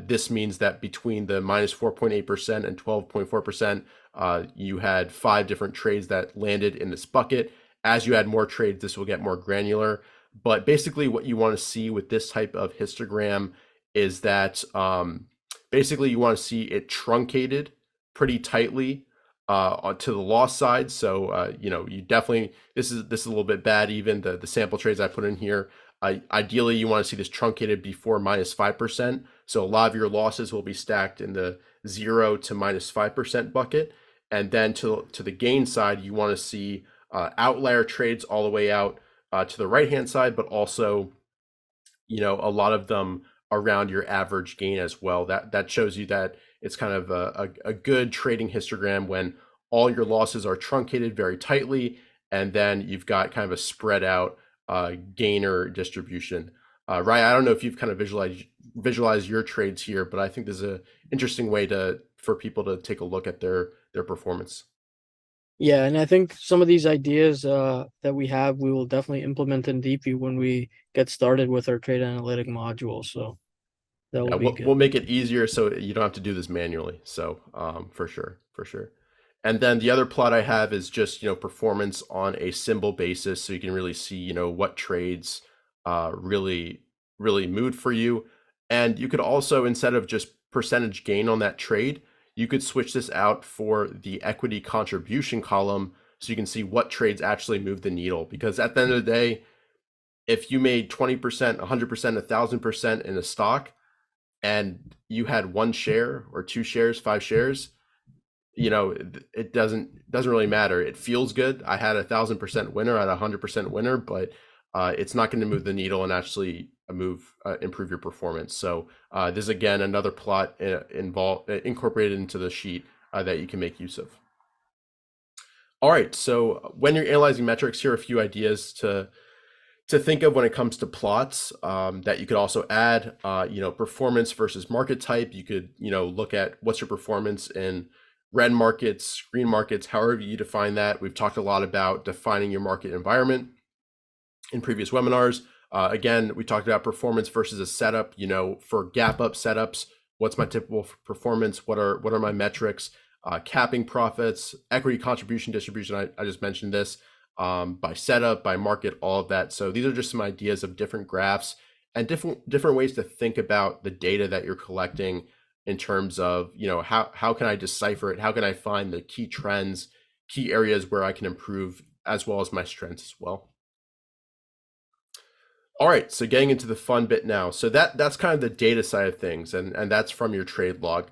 This means that between the minus 4.8% and 12.4%, you had 5 different trades that landed in this bucket. As you add more trades, this will get more granular. But basically, what you want to see with this type of histogram is that basically you want to see it truncated pretty tightly to the loss side. So you definitely, this is a little bit bad. Even the sample trades I put in here. Ideally, you want to see this truncated before minus 5%. So a lot of your losses will be stacked in the 0 to minus 5% bucket. And then to the gain side, you want to see outlier trades all the way out to the right hand side, but also a lot of them around your average gain as well. That shows you that it's kind of a good trading histogram when all your losses are truncated very tightly, and then you've got kind of a spread out gainer distribution. Right, I don't know if you've kind of visualized your trades here, but I think this is an interesting way for people to take a look at their performance. Yeah, and I think some of these ideas that we have, we will definitely implement in DeepView when we get started with our trade analytic module. So that will Yeah, be we'll good. make it easier so you don't have to do this manually. So for sure, for sure. And then the other plot I have is just performance on a symbol basis, so you can really see what trades really moved for you. And you could also, instead of just percentage gain on that trade, you could switch this out for the equity contribution column, so you can see what trades actually move the needle. Because at the end of the day, if you made 20%, 100%, 1,000% in a stock, and you had 1 share or 2 shares, 5 shares, it doesn't really matter. It feels good. I had 1,000% winner, I had 100% winner, but it's not going to move the needle and actually improve your performance. So this is again another plot incorporated into the sheet that you can make use of. All right, so when you're analyzing metrics, here are a few ideas to think of when it comes to plots that you could also add. Performance versus market type. You could look at what's your performance in red markets, green markets, however you define that. We've talked a lot about defining your market environment in previous webinars. Again, we talked about performance versus a setup. For gap up setups, what's my typical performance? What are my metrics? Capping profits, equity contribution distribution. I just mentioned this. By setup, by market, all of that. So these are just some ideas of different graphs and different ways to think about the data that you're collecting in terms of how can I decipher it? How can I find the key trends, key areas where I can improve, as well as my strengths as well. All right, so getting into the fun bit now. So that's kind of the data side of things, and that's from your trade log.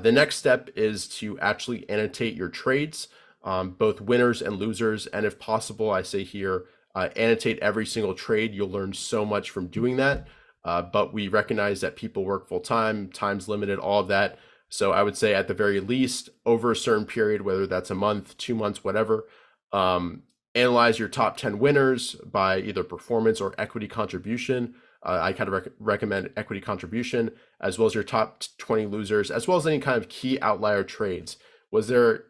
The next step is to actually annotate your trades, both winners and losers, and if possible, I say here, annotate every single trade. You'll learn so much from doing that, but we recognize that people work full time, time's limited, all of that. So I would say at the very least, over a certain period, whether that's a month, 2 months, whatever, analyze your top 10 winners by either performance or equity contribution. I kind of recommend equity contribution, as well as your top 20 losers, as well as any kind of key outlier trades. Was there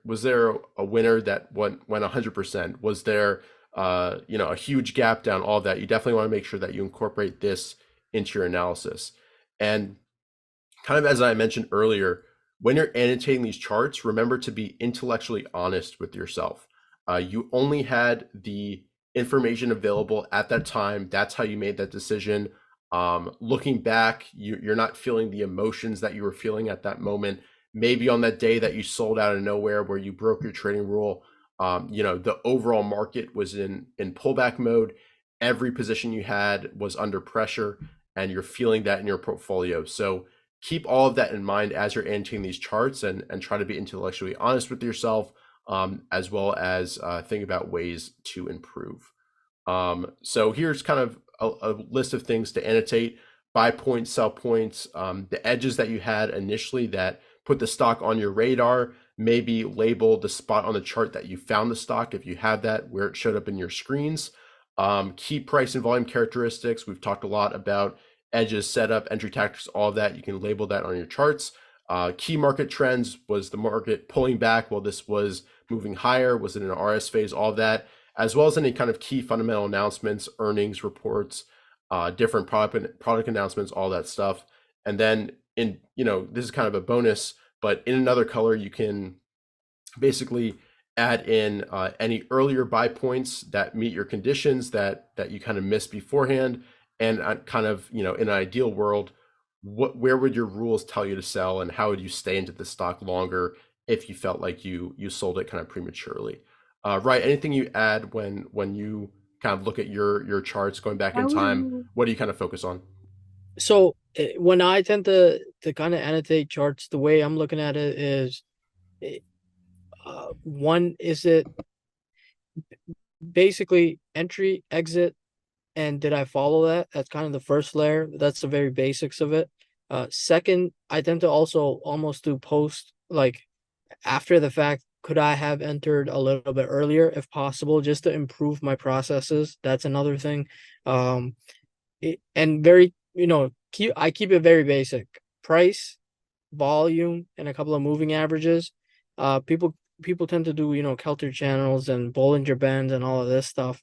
a winner that went 100%? Was there a huge gap down? All of that. You definitely want to make sure that you incorporate this into your analysis. And kind of as I mentioned earlier, when you're annotating these charts, remember to be intellectually honest with yourself. You only had the information available at that time. That's how you made that decision. Looking back, you're not feeling the emotions that you were feeling at that moment. Maybe on that day that you sold out of nowhere, where you broke your trading rule, the overall market was in pullback mode. Every position you had was under pressure, and you're feeling that in your portfolio. So keep all of that in mind as you're annotating these charts, and try to be intellectually honest with yourself, as well as think about ways to improve. So here's kind of a list of things to annotate: buy points, sell points, the edges that you had initially that put the stock on your radar, maybe label the spot on the chart that you found the stock, if you have that, where it showed up in your screens. Key price and volume characteristics. We've talked a lot about edges, setup, entry tactics, all of that. You can label that on your charts. Key market trends. Was the market pulling back while this was moving higher? Was it in an RS phase? All of that, as well as any kind of key fundamental announcements, earnings reports, different product announcements, all that stuff. And then in, this is kind of a bonus, but in another color, you can basically add in any earlier buy points that meet your conditions that you kind of missed beforehand, and kind of, in an ideal world, where would your rules tell you to sell, and how would you stay into the stock longer if you felt like you sold it kind of prematurely. Right, anything you add when you kind of look at your charts going back in time, what do you kind of focus on? So when I tend to kind of annotate charts, the way I'm looking at it is, eh, one is it basically entry, exit, and did I follow that? That's kind of the first layer. That's the very basics of it. Second, I tend to also almost do post, like after the fact. Could I have entered a little bit earlier if possible, just to improve my processes? That's another thing. Um, and very, I keep it very basic. Price, volume, and a couple of moving averages. People tend to do, Kelter channels and Bollinger Bands and all of this stuff.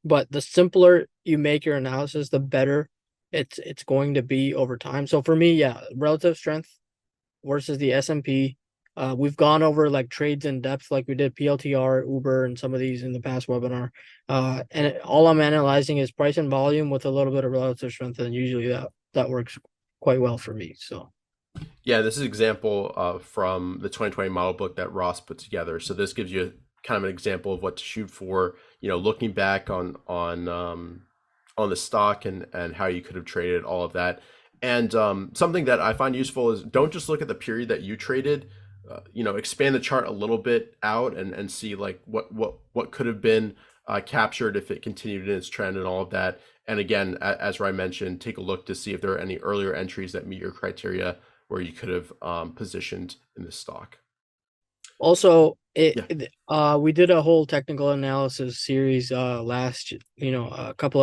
But the simpler you make your analysis, the better it's going to be over time. So for me, yeah, relative strength versus the S&P. We've gone over like trades in depth, like we did PLTR, Uber, and some of these in the past webinar. All I'm analyzing is price and volume with a little bit of relative strength, and usually that works quite well for me. So Yeah, this is an example from the 2020 model book that Ross put together. So this gives you kind of an example of what to shoot for, looking back on the stock, and how you could have traded all of that. And something that I find useful is, don't just look at the period that you traded. Expand the chart a little bit out, and see like what could have been captured if it continued in its trend and all of that. And again, as Ryan mentioned, take a look to see if there are any earlier entries that meet your criteria where you could have positioned in the stock. also, Yeah. we did a whole technical analysis series last, a couple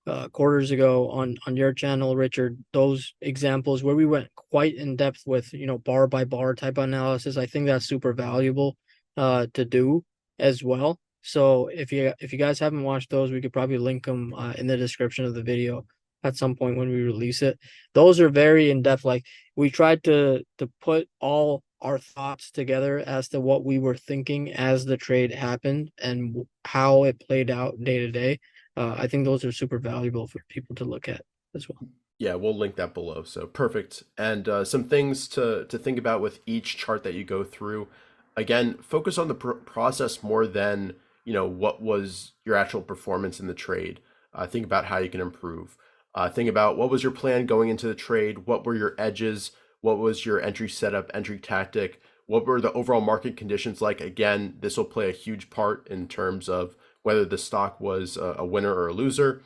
of quarters ago on your channel, Richard. Those examples where we went quite in depth with, bar by bar type analysis. I think that's super valuable to do as well. So if you guys haven't watched those, we could probably link them in the description of the video at some point when we release it. Those are very in depth. Like, we tried to put all our thoughts together as to what we were thinking as the trade happened and how it played out day to day. I think those are super valuable for people to look at as well. Yeah, we'll link that below. So perfect. And some things to think about with each chart that you go through. Again, focus on the process more than, what was your actual performance in the trade. Think about how you can improve. Think about what was your plan going into the trade. What were your edges? What was your entry setup, entry tactic? What were the overall market conditions like? Again, this will play a huge part in terms of whether the stock was a winner or a loser.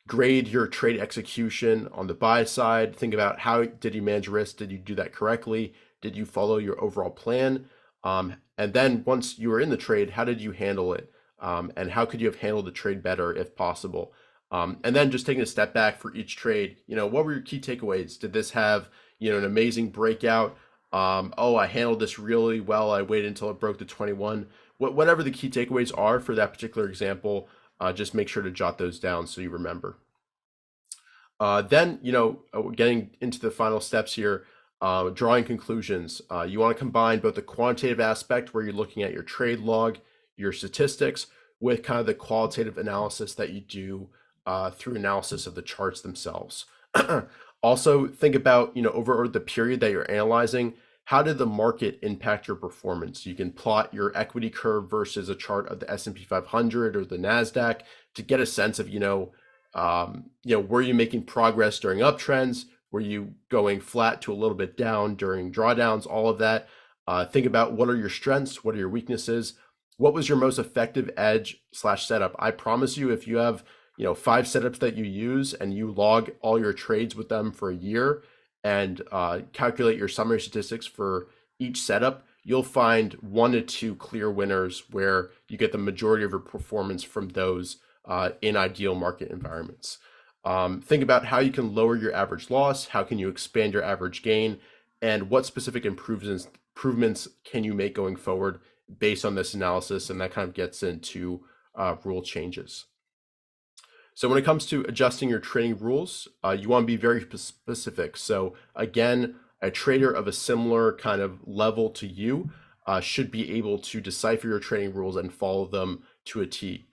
Grade your trade execution on the buy side. Think about, how did you manage risk? Did you do that correctly? Did you follow your overall plan? And then once you were in the trade, how did you handle it? And how could you have handled the trade better if possible? And then just taking a step back for each trade, what were your key takeaways? Did this have, an amazing breakout? Oh, I handled this really well. I waited until it broke to 21. Whatever the key takeaways are for that particular example, just make sure to jot those down so you remember. Then, getting into the final steps here, drawing conclusions. You want to combine both the quantitative aspect, where you're looking at your trade log, your statistics, with kind of the qualitative analysis that you do through analysis of the charts themselves. Also, think about, over the period that you're analyzing, how did the market impact your performance? You can plot your equity curve versus a chart of the S&P 500 or the NASDAQ to get a sense of, were you making progress during uptrends? Were you going flat to a little bit down during drawdowns? All of that. Think about, what are your strengths? What are your weaknesses? What was your most effective edge slash setup? I promise you, if you have, 5 setups that you use, and you log all your trades with them for a year, and calculate your summary statistics for each setup, you'll find 1 to 2 clear winners where you get the majority of your performance from those in ideal market environments. Think about how you can lower your average loss, how can you expand your average gain, and what specific improvements can you make going forward based on this analysis. And that kind of gets into rule changes. So when it comes to adjusting your trading rules, you want to be very specific. So again, a trader of a similar kind of level to you should be able to decipher your trading rules and follow them to a T.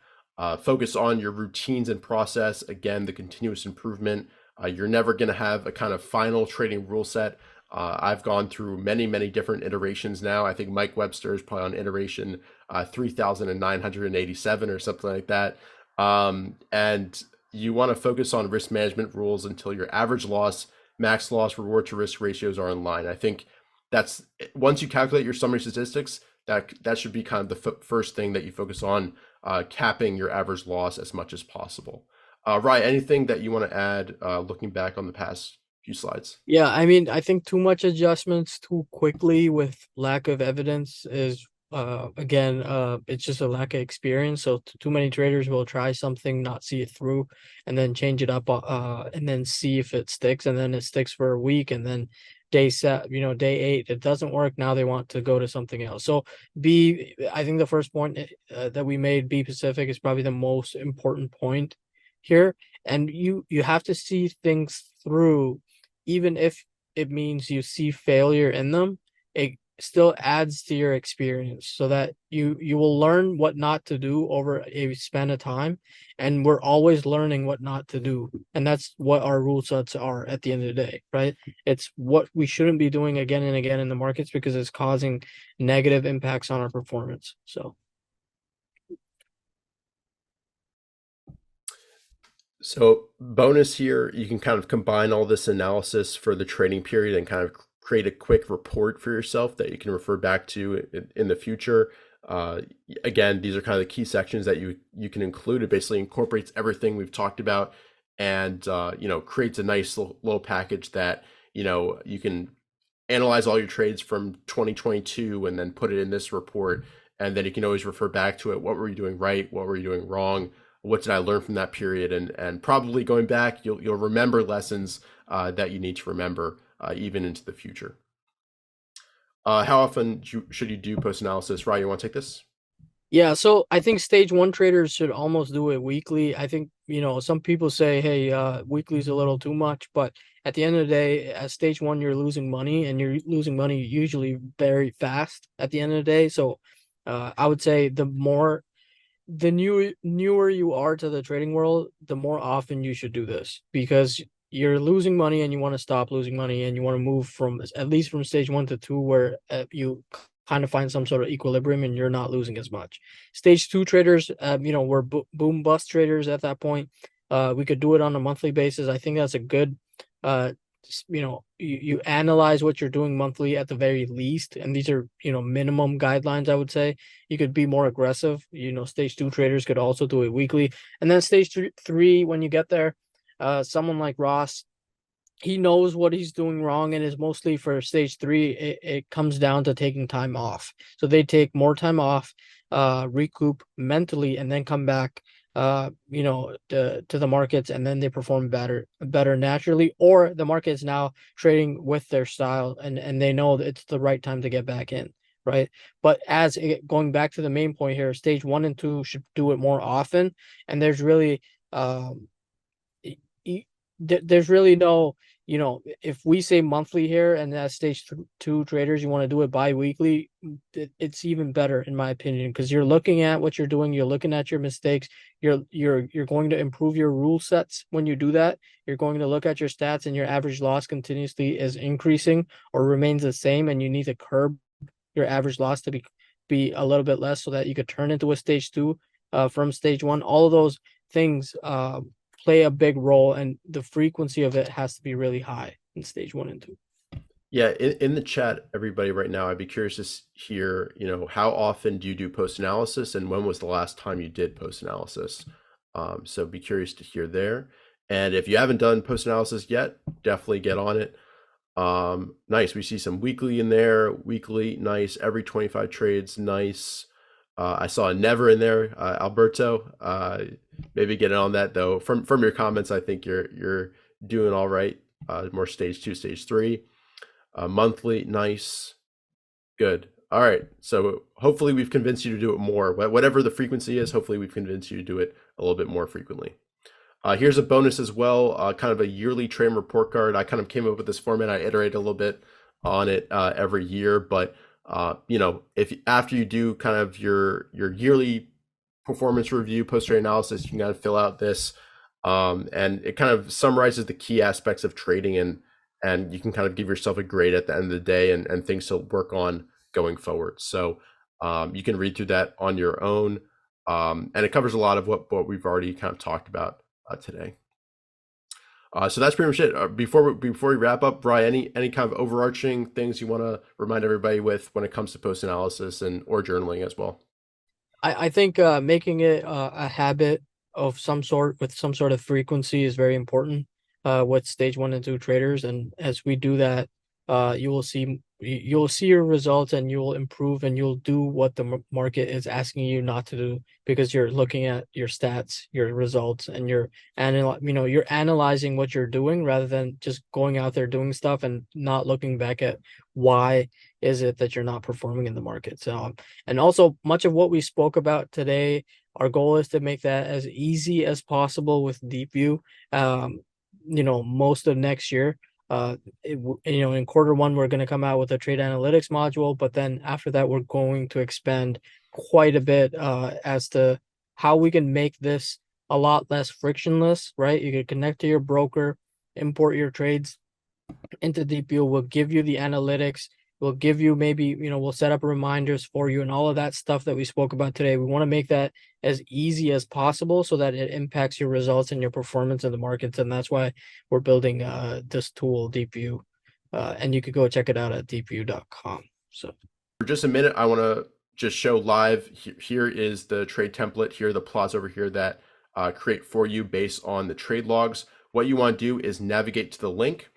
Focus on your routines and process. Again, the continuous improvement. You're never going to have a kind of final trading rule set. I've gone through many, many different iterations now. I think Mike Webster is probably on iteration 3,987 or something like that. And you want to focus on risk management rules until your average loss, max loss, reward to risk ratios are in line. I think that's once you calculate your summary statistics, that should be kind of the first thing that you focus on, capping your average loss as much as possible. Ryan, anything that you want to add looking back on the past few slides? Yeah, I mean, I think too much adjustments too quickly with lack of evidence is again it's just a lack of experience. So too many traders will try something, not see it through, and then change it up and then see if it sticks, and then it sticks for a week, and then day 8 it doesn't work. Now they want to go to something else. So I think the first point that we made, be Pacific, is probably the most important point here, and you have to see things through even if it means you see failure in them. It still adds to your experience so that you will learn what not to do over a span of time, and we're always learning what not to do, and that's what our rule sets are at the end of the day, right? It's what we shouldn't be doing again and again in the markets because it's causing negative impacts on our performance. So bonus here, you can kind of combine all this analysis for the trading period and kind of create a quick report for yourself that you can refer back to in the future. Uh, Again, these are kind of the key sections that you can include. It basically incorporates everything we've talked about, and creates a nice little package that you can analyze all your trades from 2022 and then put it in this report, and then you can always refer back to it. What were you doing right? What were you doing wrong? What did I learn from that period? And probably going back, you'll remember lessons that you need to remember even into the future. How often should you do post analysis? Ryan, you want to take this? Yeah, so I think stage one traders should almost do it weekly. I think, some people say, hey, weekly is a little too much, but at the end of the day, at stage one, you're losing money, and you're losing money usually very fast at the end of the day. So I would say the newer you are to the trading world, the more often you should do this, because you're losing money and you want to stop losing money, and you want to move from at least from stage 1 to 2 where you kind of find some sort of equilibrium and you're not losing as much. Stage 2 traders, we're boom bust traders at that point. We could do it on a monthly basis. I think that's a good uh you analyze what you're doing monthly at the very least, and these are minimum guidelines. I would say you could be more aggressive. Stage 2 traders could also do it weekly, and then stage three, when you get there, someone like Ross, he knows what he's doing wrong, and is mostly for stage 3. It comes down to taking time off. So they take more time off, recoup mentally, and then come back to the markets, and then they perform better naturally, or the market is now trading with their style, and they know that it's the right time to get back in, right? But going back to the main point here, stage 1 and 2 should do it more often, and um there's really no, if we say monthly here, and as stage 2 traders, you want to do it bi-weekly, it's even better in my opinion, because you're looking at what you're doing, you're looking at your mistakes, you're going to improve your rule sets when you do that. You're going to look at your stats, and your average loss continuously is increasing or remains the same, and you need to curb your average loss to be a little bit less, so that you could turn into a stage 2 from stage 1. All of those things play a big role, and the frequency of it has to be really high in stage 1 and 2. Yeah, in the chat, everybody right now, I'd be curious to hear, how often do you do post analysis, and when was the last time you did post analysis? So be curious to hear there. And if you haven't done post analysis yet, definitely get on it. Nice. We see some weekly in there. Weekly, nice. Every 25 trades, nice. I saw a never in there, Alberto. Maybe get on that though. From your comments, I think you're doing all right. More stage 2, stage 3. Monthly, nice, good. All right. So hopefully we've convinced you to do it more. Whatever the frequency is, hopefully we've convinced you to do it a little bit more frequently. Here's a bonus as well, kind of a yearly trading report card. I kind of came up with this format. I iterate a little bit on it every year, but if after you do kind of your yearly performance review, post trade analysis, you can kind of fill out this, and it kind of summarizes the key aspects of trading, and you can kind of give yourself a grade at the end of the day, and things to work on going forward. So you can read through that on your own, and it covers a lot of what we've already kind of talked about today. So that's pretty much it. Before we wrap up, Brian, any kind of overarching things you want to remind everybody with when it comes to post analysis and or journaling as well? I think making it a habit of some sort with some sort of frequency is very important with stage 1 and 2 traders. And as we do that, you'll see your results and you'll improve and you'll do what the market is asking you not to do because you're looking at your stats, your results, and you're analyzing what you're doing rather than just going out there doing stuff and not looking back at why is it that you're not performing in the market. So and also, much of what we spoke about today, our goal is to make that as easy as possible with Deep View. Most of next year, in quarter 1, we're going to come out with a trade analytics module, but then after that, we're going to expand quite a bit as to how we can make this a lot less frictionless, right? You can connect to your broker, import your trades into Deep View. We'll give you the analytics. We'll give you we'll set up reminders for you and all of that stuff that we spoke about today. We want to make that as easy as possible so that it impacts your results and your performance in the markets. And that's why we're building this tool, Deep View. And you could go check it out at deepview.com. So For just a minute, I want to just show live. Here is the trade template. Here are the plots over here that create for you based on the trade logs. What you want to do is navigate to the link,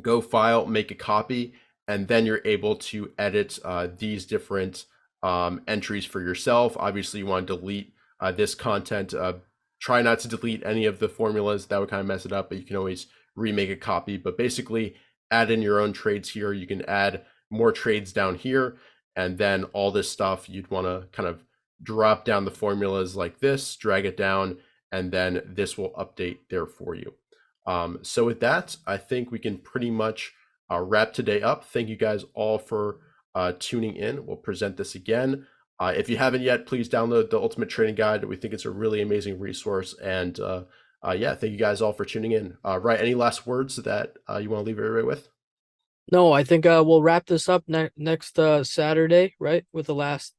go file, make a copy, and then you're able to edit these different entries for yourself. Obviously, you want to delete this content. Try not to delete any of the formulas. That would kind of mess it up, but you can always remake a copy. But basically, add in your own trades here. You can add more trades down here, and then all this stuff you'd want to kind of drop down the formulas like this, drag it down, and then this will update there for you. So with that, I think we can pretty much wrap today up. Thank you guys all for tuning in. We'll present this again. If you haven't yet, please download the Ultimate Trading Guide. We think it's a really amazing resource. And yeah, thank you guys all for tuning in. Right, any last words that you want to leave everybody with? no, I think we'll wrap this up next Saturday, right, with the last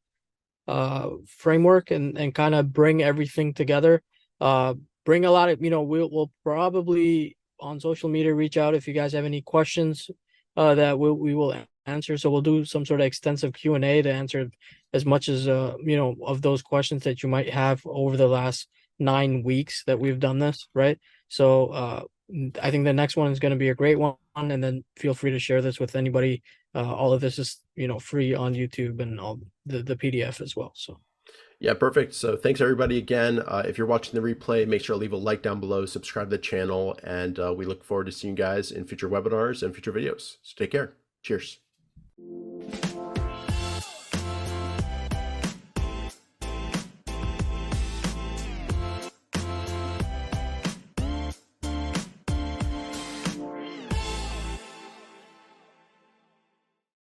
framework and kind of bring everything together. Bring a lot of, we'll probably on social media reach out if you guys have any questions that we will answer. So we'll do some sort of extensive Q&A to answer as much as of those questions that you might have over the last 9 weeks that we've done this, right? So I think the next one is going to be a great one, and then feel free to share this with anybody. All of this is free on YouTube and all the PDF as well. So Yeah, perfect. So thanks everybody again. If you're watching the replay, make sure to leave a like down below, subscribe to the channel, and we look forward to seeing you guys in future webinars and future videos. So take care. Cheers.